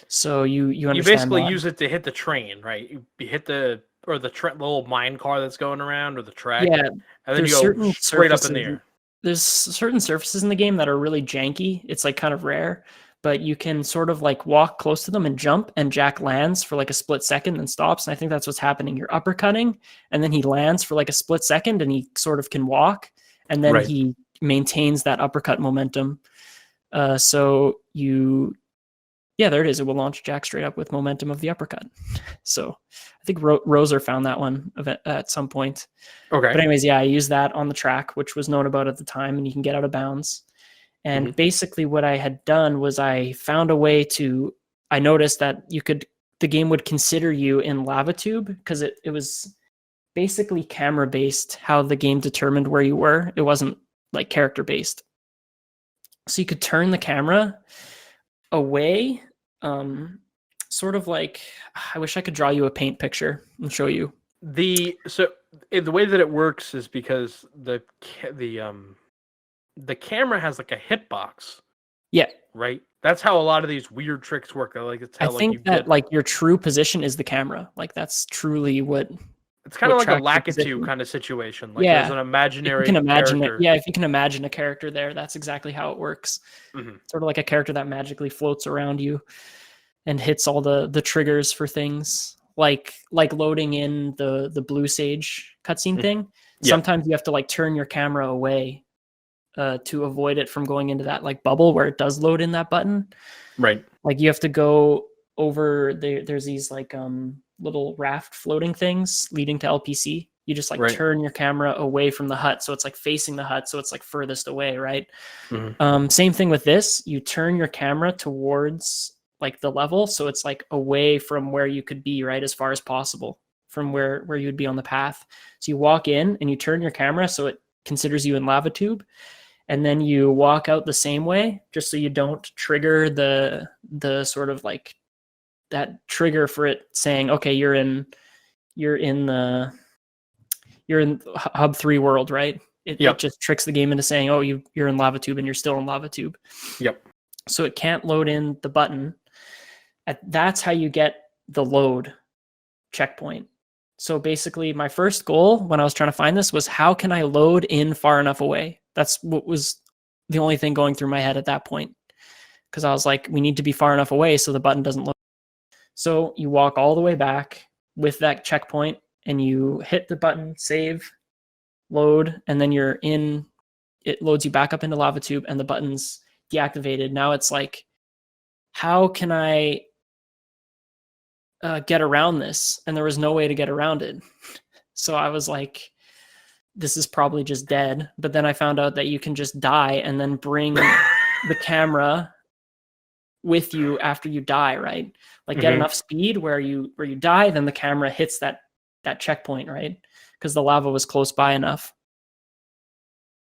So you understand. You basically use it to hit the train, right? You hit the little mine car that's going around, or the track. Yeah. And then you go straight up in the air. There's certain surfaces in the game that are really janky. It's like kind of rare, but you can sort of like walk close to them and jump, and Jack lands for like a split second and stops. And I think that's what's happening. You're uppercutting, and then he lands for like a split second, and he sort of can walk, and then he maintains that uppercut momentum. There it is. It will launch Jack straight up with momentum of the uppercut. So I think Roser found that one at some point. Okay. But anyways, I used that on the track, which was known about at the time, and you can get out of bounds. And basically what I had done was I found a way I noticed that the game would consider you in LavaTube, because it was basically camera based, how the game determined where you were. It wasn't like character based. So you could turn the camera away, sort of like, I wish I could draw you a paint picture and show you. The way that it works is because the camera has like a hitbox. Yeah. Right? That's how a lot of these weird tricks work. I think that like your true position is the camera. Like that's truly what. It's kind of like a Lakitu kind of situation. Like there's an imaginary character. If you can imagine a character there, that's exactly how it works. Sort of like a character that magically floats around you and hits all the triggers for things. Like loading in the Blue Sage cutscene thing. Sometimes you have to like turn your camera away to avoid it from going into that like bubble where it does load in that button. Right. Like you have to go over there's these like little raft floating things leading to LPC. You just like turn your camera away from the hut, so it's like facing the hut, so it's like furthest away, right? Same thing with this. You turn your camera towards like the level, so it's like away from where you could be, right, as far as possible from where you would be on the path. So you walk in and you turn your camera so it considers you in LavaTube, and then you walk out the same way, just so you don't trigger the sort of like that trigger for it saying, okay, you're in Hub 3 world, right? It just tricks the game into saying, oh, you're in LavaTube, and you're still in LavaTube. Yep. So it can't load in the button. That's how you get the load checkpoint. So basically my first goal when I was trying to find this was, how can I load in far enough away? That's what was the only thing going through my head at that point. Because I was like, we need to be far enough away so the button doesn't load. So you walk all the way back with that checkpoint, and you hit the button, save, load, and then it loads you back up into LavaTube, and the button's deactivated. Now it's like, how can I get around this? And there was no way to get around it. So I was like, this is probably just dead. But then I found out that you can just die and then bring the camera with you after you die, right? Like get enough speed where you die, then the camera hits that checkpoint, right? Because the lava was close by enough.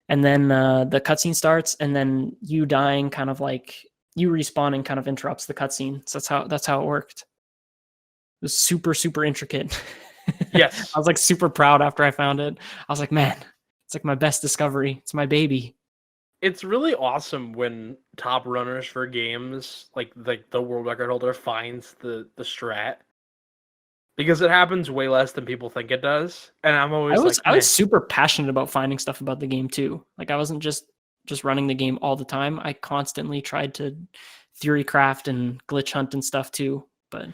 And then the cutscene starts, and then you dying kind of like you respawning kind of interrupts the cutscene. So that's how it worked. It was super, super intricate. Yes. I was like super proud after I found it. I was like, man, it's like my best discovery. It's my baby. It's really awesome when top runners for games, like the world record holder, finds the strat. Because it happens way less than people think it does. And I'm always I was super passionate about finding stuff about the game too. Like I wasn't just running the game all the time. I constantly tried to theory craft and glitch hunt and stuff too. But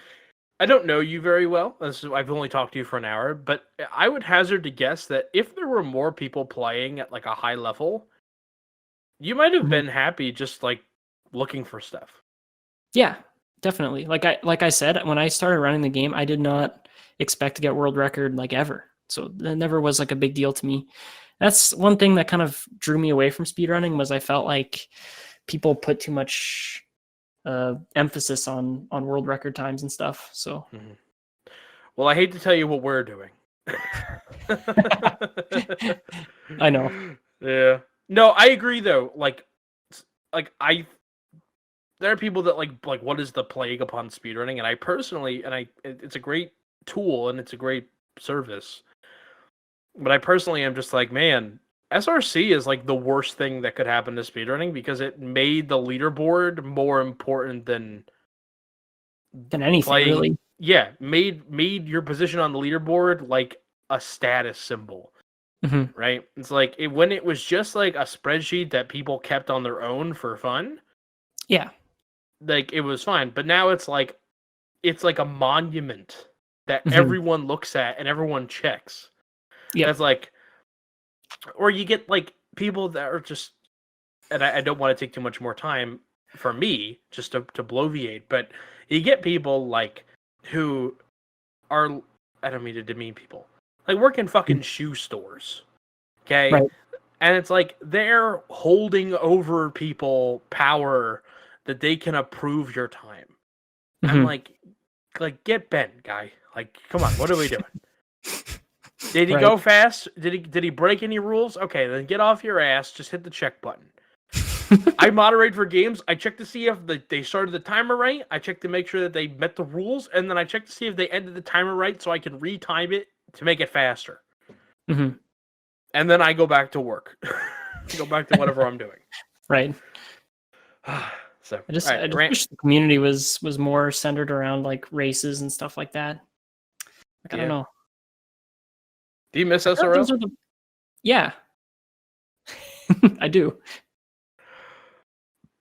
I don't know you very well. I've only talked to you for an hour, but I would hazard to guess that if there were more people playing at like a high level, you might have been happy just like looking for stuff. Yeah, definitely. Like I said, when I started running the game, I did not expect to get world record like ever. So that never was like a big deal to me. That's one thing that kind of drew me away from speedrunning was I felt like people put too much emphasis on world record times and stuff. So, well, I hate to tell you what we're doing. I know. Yeah. No, I agree though. Like there are people that like what is the plague upon speedrunning, and I personally, it's a great tool and it's a great service. But I personally am just like, man, SRC is like the worst thing that could happen to speedrunning because it made the leaderboard more important than anything, playing. Really. Yeah, made your position on the leaderboard like a status symbol. Right? It's like when it was just like a spreadsheet that people kept on their own for fun. Yeah. Like it was fine, but now it's like a monument that everyone looks at and everyone checks. Yeah, that's like, or you get like people that are just, and I don't want to take too much more time for me just to bloviate, but you get people like who are, I don't mean to demean people, like work in fucking shoe stores, okay? Right. And it's like they're holding over people power that they can approve your time. I'm like get bent, guy. Like, come on, what are we doing? Did he go fast? Did he break any rules? Okay, then get off your ass. Just hit the check button. I moderate for games. I check to see if they started the timer right. I check to make sure that they met the rules, and then I check to see if they ended the timer right, so I can retime it to make it faster. And then I go back to work. Go back to whatever I'm doing. Right. So I just wish the community was more centered around like races and stuff like that. Like I don't know. Do you miss SRL? Yeah. I do.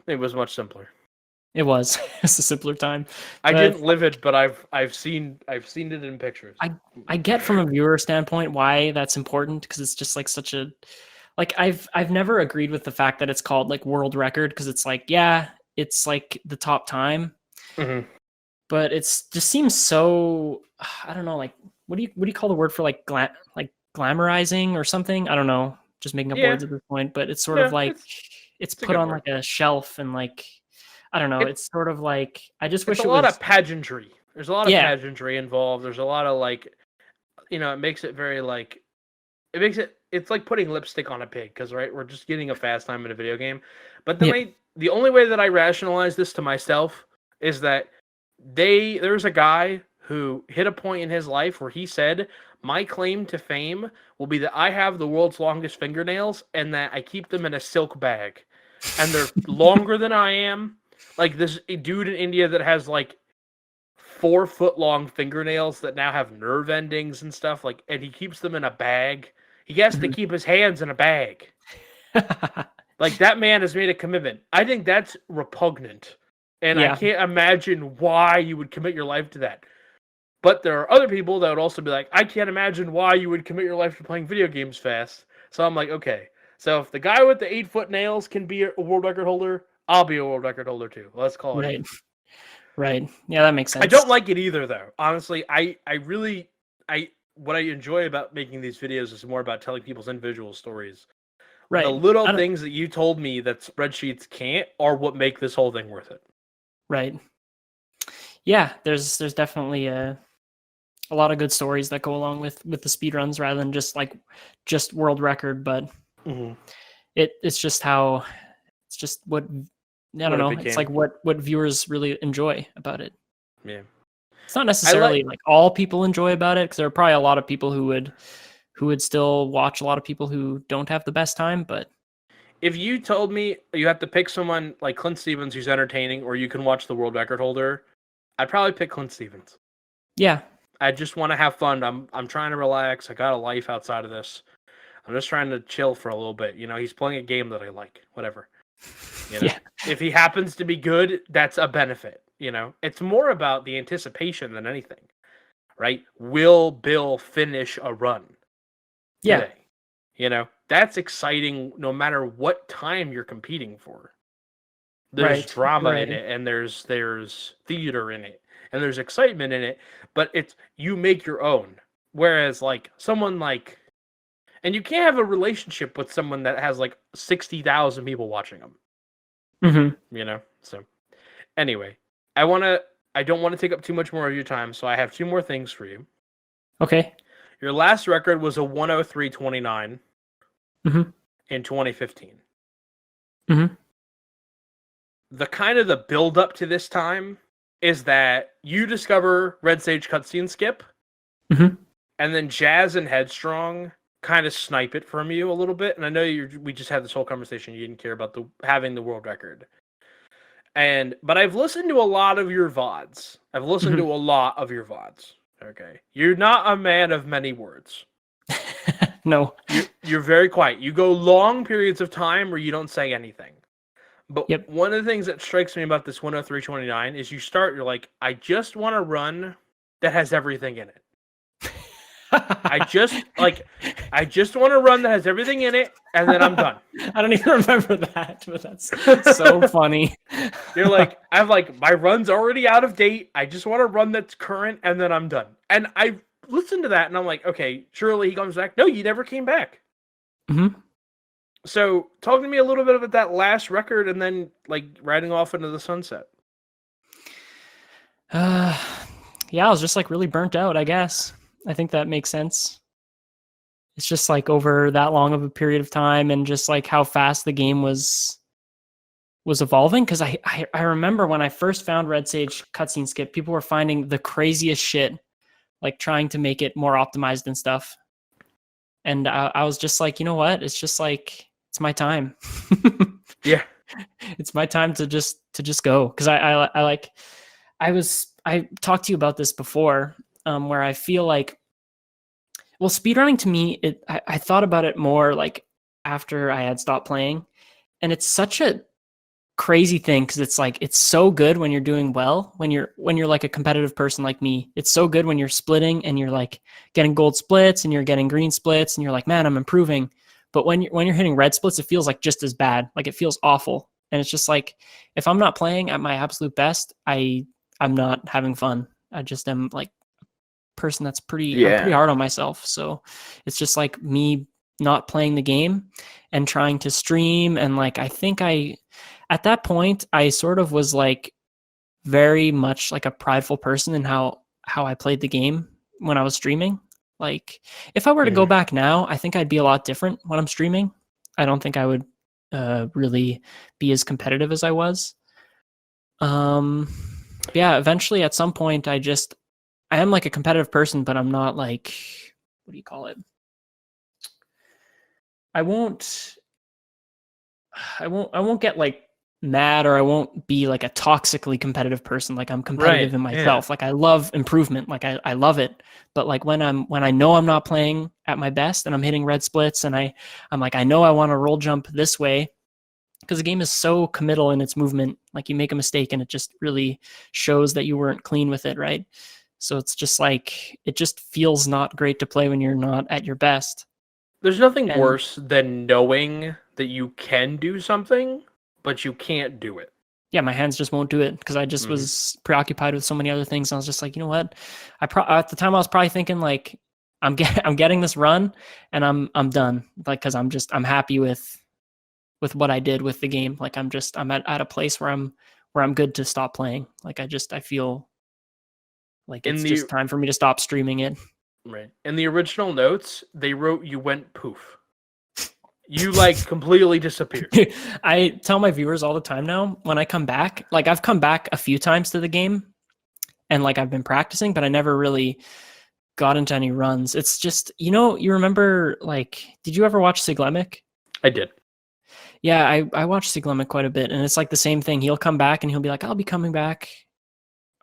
It was much simpler. It was. It's a simpler time. I didn't live it, but I've seen it in pictures. I get from a viewer standpoint why that's important because it's just like such a like I've never agreed with the fact that it's called like world record because it's like it's like the top time. But it's just seems so I don't know, like what do you call the word for like glamorizing or something? I don't know, just making up words at this point, but it's sort of like it's put on like a shelf and like I don't know, it's sort of like I just wish it was a lot of pageantry. There's a lot of pageantry involved. There's a lot of like it makes it very like it's like putting lipstick on a pig because right, we're just getting a fast time in a video game. But the only way that I rationalize this to myself is that there's a guy who hit a point in his life where he said, my claim to fame will be that I have the world's longest fingernails and that I keep them in a silk bag. And they're longer than I am. Like this dude in India that has like 4 foot long fingernails that now have nerve endings and stuff. Like, and he keeps them in a bag. He has to keep his hands in a bag. Like that man has made a commitment. I think that's repugnant. And I can't imagine why you would commit your life to that. But there are other people that would also be like, I can't imagine why you would commit your life to playing video games fast. So I'm like, okay. So if the guy with the 8 foot nails can be a world record holder, I'll be a world record holder too. Let's call it. Right. Right. Yeah, that makes sense. I don't like it either, though. Honestly, what I enjoy about making these videos is more about telling people's individual stories. Right. The little things that you told me that spreadsheets can't are what make this whole thing worth it. Right. Yeah, there's definitely a lot of good stories that go along with the speedruns rather than just world record, but it's just how it's just what I don't know. It's like what viewers really enjoy about it. Yeah. It's not necessarily like all people enjoy about it, because there are probably a lot of people who would still watch a lot of people who don't have the best time. But if you told me you have to pick someone like Clint Stevens who's entertaining, or you can watch the world record holder, I'd probably pick Clint Stevens. Yeah. I just want to have fun. I'm trying to relax. I got a life outside of this. I'm just trying to chill for a little bit. You know, he's playing a game that I like. Whatever. You know? Yeah. If he happens to be good, that's a benefit. You know, it's more about the anticipation than anything, right? Will Bill finish a run today? You know, that's exciting no matter what time you're competing for. There's drama in it, and there's theater in it, and there's excitement in it, but it's you make your own. Whereas like someone like, and you can't have a relationship with someone that has like 60,000 people watching them. You know, so anyway, I don't want to take up too much more of your time, so I have two more things for you. Okay. Your last record was a 103.29 in 2015. The build up to this time is that you discover Red Sage cutscene skip, and then Jazz and Headstrong kind of snipe it from you a little bit. And I know we just had this whole conversation. You didn't care about having the world record. But I've listened to a lot of your VODs. Okay. You're not a man of many words. No. You're very quiet. You go long periods of time where you don't say anything. But one of the things that strikes me about this 103.29 is you're like, I just want to run that has everything in it. I just want to run that has everything in it, and then I'm done. I don't even remember that, but that's so funny. You're like, my run's already out of date. I just want to run that's current, and then I'm done. And I listened to that, and I'm like, okay, surely he comes back. No, you never came back. So talk to me a little bit about that last record, and then like riding off into the sunset. Yeah, I was just like really burnt out, I guess. I think that makes sense. It's just like over that long of a period of time, and just like how fast the game was evolving. Because I remember when I first found Red Sage cutscene skip, people were finding the craziest shit, like trying to make it more optimized and stuff. And I was just like, you know what? It's just like, it's my time. Yeah, it's my time to just go. Because I talked to you about this before. Where I feel like, well, speedrunning to me, I thought about it more like after I had stopped playing, and it's such a crazy thing because it's like it's so good when you're doing well, when you're like a competitive person like me. It's so good when you're splitting and you're like getting gold splits and you're getting green splits and you're like, man, I'm improving. But when you're hitting red splits, it feels like just as bad. Like it feels awful, and it's just like if I'm not playing at my absolute best, I'm not having fun. I just am like person that's I'm pretty hard on myself. So it's just like me not playing the game and trying to stream. And like, I think at that point, I sort of was like very much like a prideful person in how I played the game when I was streaming. Like if I were to go back now, I think I'd be a lot different when I'm streaming. I don't think I would really be as competitive as I was. Yeah, eventually at some point I am like a competitive person, but I'm not like, what do you call it? I won't get like mad, or I won't be like a toxically competitive person. Like I'm competitive in myself. Like I love improvement. Like I love it. But like when I know I'm not playing at my best and I'm hitting red splits and I'm like, I know I want to roll jump this way, because the game is so committal in its movement. Like you make a mistake and it just really shows that you weren't clean with it, right? So it's just like, it just feels not great to play when you're not at your best. There's nothing worse than knowing that you can do something, but you can't do it. Yeah, my hands just won't do it because I just was preoccupied with so many other things. I was just like, you know what? At the time I was probably thinking like, I'm getting this run and I'm done. Like, because I'm happy with what I did with the game. Like I'm at a place where I'm good to stop playing. Like I feel like it's just time for me to stop streaming it. Right. In the original notes, they wrote you went poof. You like completely disappeared. I tell my viewers all the time now when I come back, like I've come back a few times to the game and like I've been practicing, but I never really got into any runs. It's just, you remember, like, did you ever watch Siglemic? I did. Yeah, I watched Siglemic quite a bit, and it's like the same thing. He'll come back and he'll be like, I'll be coming back.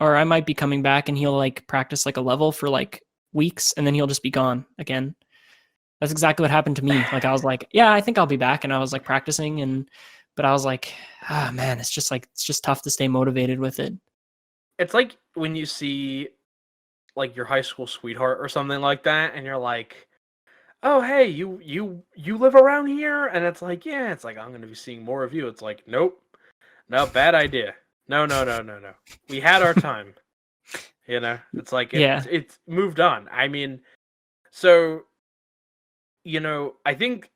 Or I might be coming back, and he'll like practice like a level for like weeks, and then he'll just be gone again. That's exactly what happened to me. Like I was like, yeah, I think I'll be back. And I was like practicing but I was like, man, it's just tough to stay motivated with it. It's like when you see like your high school sweetheart or something like that, and you're like, oh, hey, you live around here? And it's like, yeah, it's like, I'm going to be seeing more of you. It's like, nope, no, bad idea. No. We had our time. It's like, it's moved on. I mean, so, I think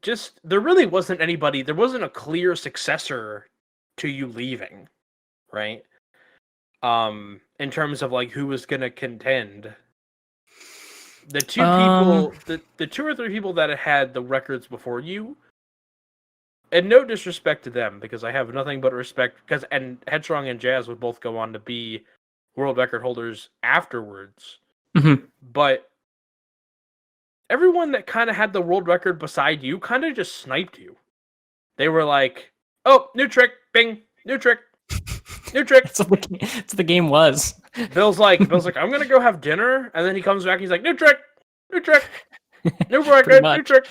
just, there really wasn't anybody, there wasn't a clear successor to you leaving, right? In terms of like who was going to contend. The two people, the two or three people that had the records before you, and no disrespect to them, because I have nothing but respect, and Headstrong and Jazz would both go on to be world record holders afterwards. Mm-hmm. But everyone that kind of had the world record beside you kind of just sniped you. They were like, oh, new trick, bing, new trick. New trick. That's what the game was. Bill's like, I'm gonna go have dinner, and then he comes back. He's like, new trick, new record, new trick.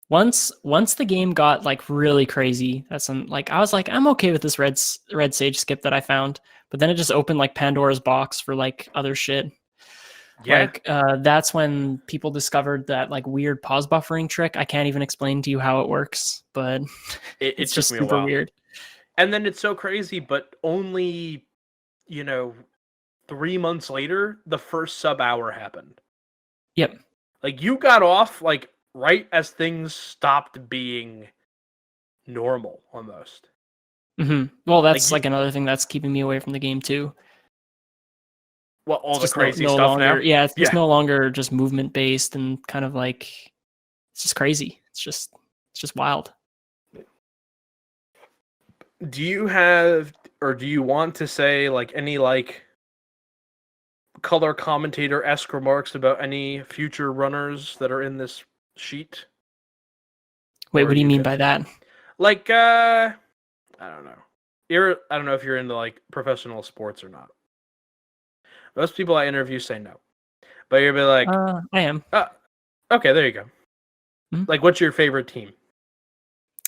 Once the game got like really crazy, I was like, I'm okay with this red sage skip that I found, but then it just opened like Pandora's box for like other shit. Yeah. Like that's when people discovered that like weird pause buffering trick. I can't even explain to you how it works, but it's just super weird. And then it's so crazy, but only, 3 months later, the first sub hour happened. Yep. Like, you got off, like, right as things stopped being normal, almost. Mm-hmm. Well, that's like another thing that's keeping me away from the game, too. Well, all the crazy stuff now? Yeah, it's just no longer just movement-based and kind of like, it's just crazy. It's just wild. Do you have, or do you want to say, like, any, like, color commentator-esque remarks about any future runners that are in this sheet? Wait, what do you mean by that? Like, I don't know. I don't know if you're into, like, professional sports or not. Most people I interview say no. But you'll be like... I am. Okay, there you go. Mm-hmm. Like, what's your favorite team?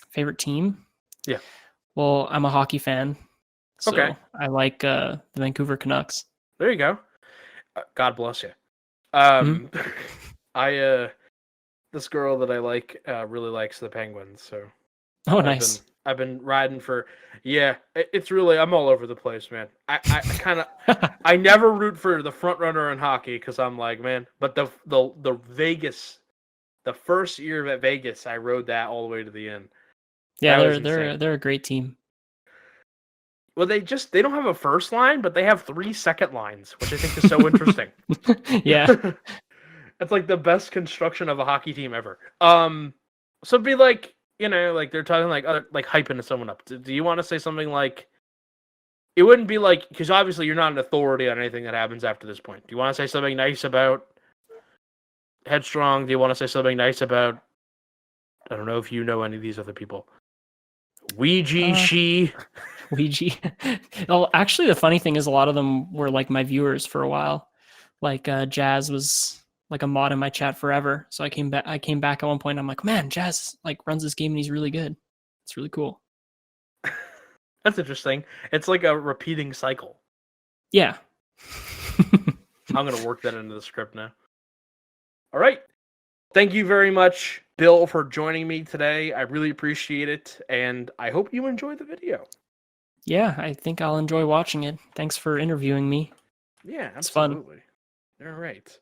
Favorite team? Yeah. Well, I'm a hockey fan, so I like the Vancouver Canucks. There you go. God bless you. This girl that I like really likes the Penguins, so. Oh, nice. I've been riding for. Yeah, it's really. I'm all over the place, man. I kind of. I never root for the front runner in hockey because I'm like, man. But the Vegas, the first year at Vegas, I rode that all the way to the end. Yeah, they're a great team. Well, they don't have a first line, but they have 3 second lines, which I think is so interesting. Yeah. It's like the best construction of a hockey team ever. So it'd be like, like they're talking like hyping someone up. Do you want to say something like, it wouldn't be like, because obviously you're not an authority on anything that happens after this point. Do you want to say something nice about Headstrong? Do you want to say something nice about, I don't know if you know any of these other people. Ouija. Well, actually, the funny thing is a lot of them were like my viewers for a while. Like Jazz was like a mod in my chat forever. So I came back at one point. I'm like, man, Jazz like runs this game and he's really good. It's really cool. That's interesting. It's like a repeating cycle. Yeah. I'm gonna work that into the script now. All right. Thank you very much Bill, for joining me today. I really appreciate it, and I hope you enjoy the video. Yeah, I think I'll enjoy watching it. Thanks for interviewing me. Yeah, It's fun. absolutely. All right.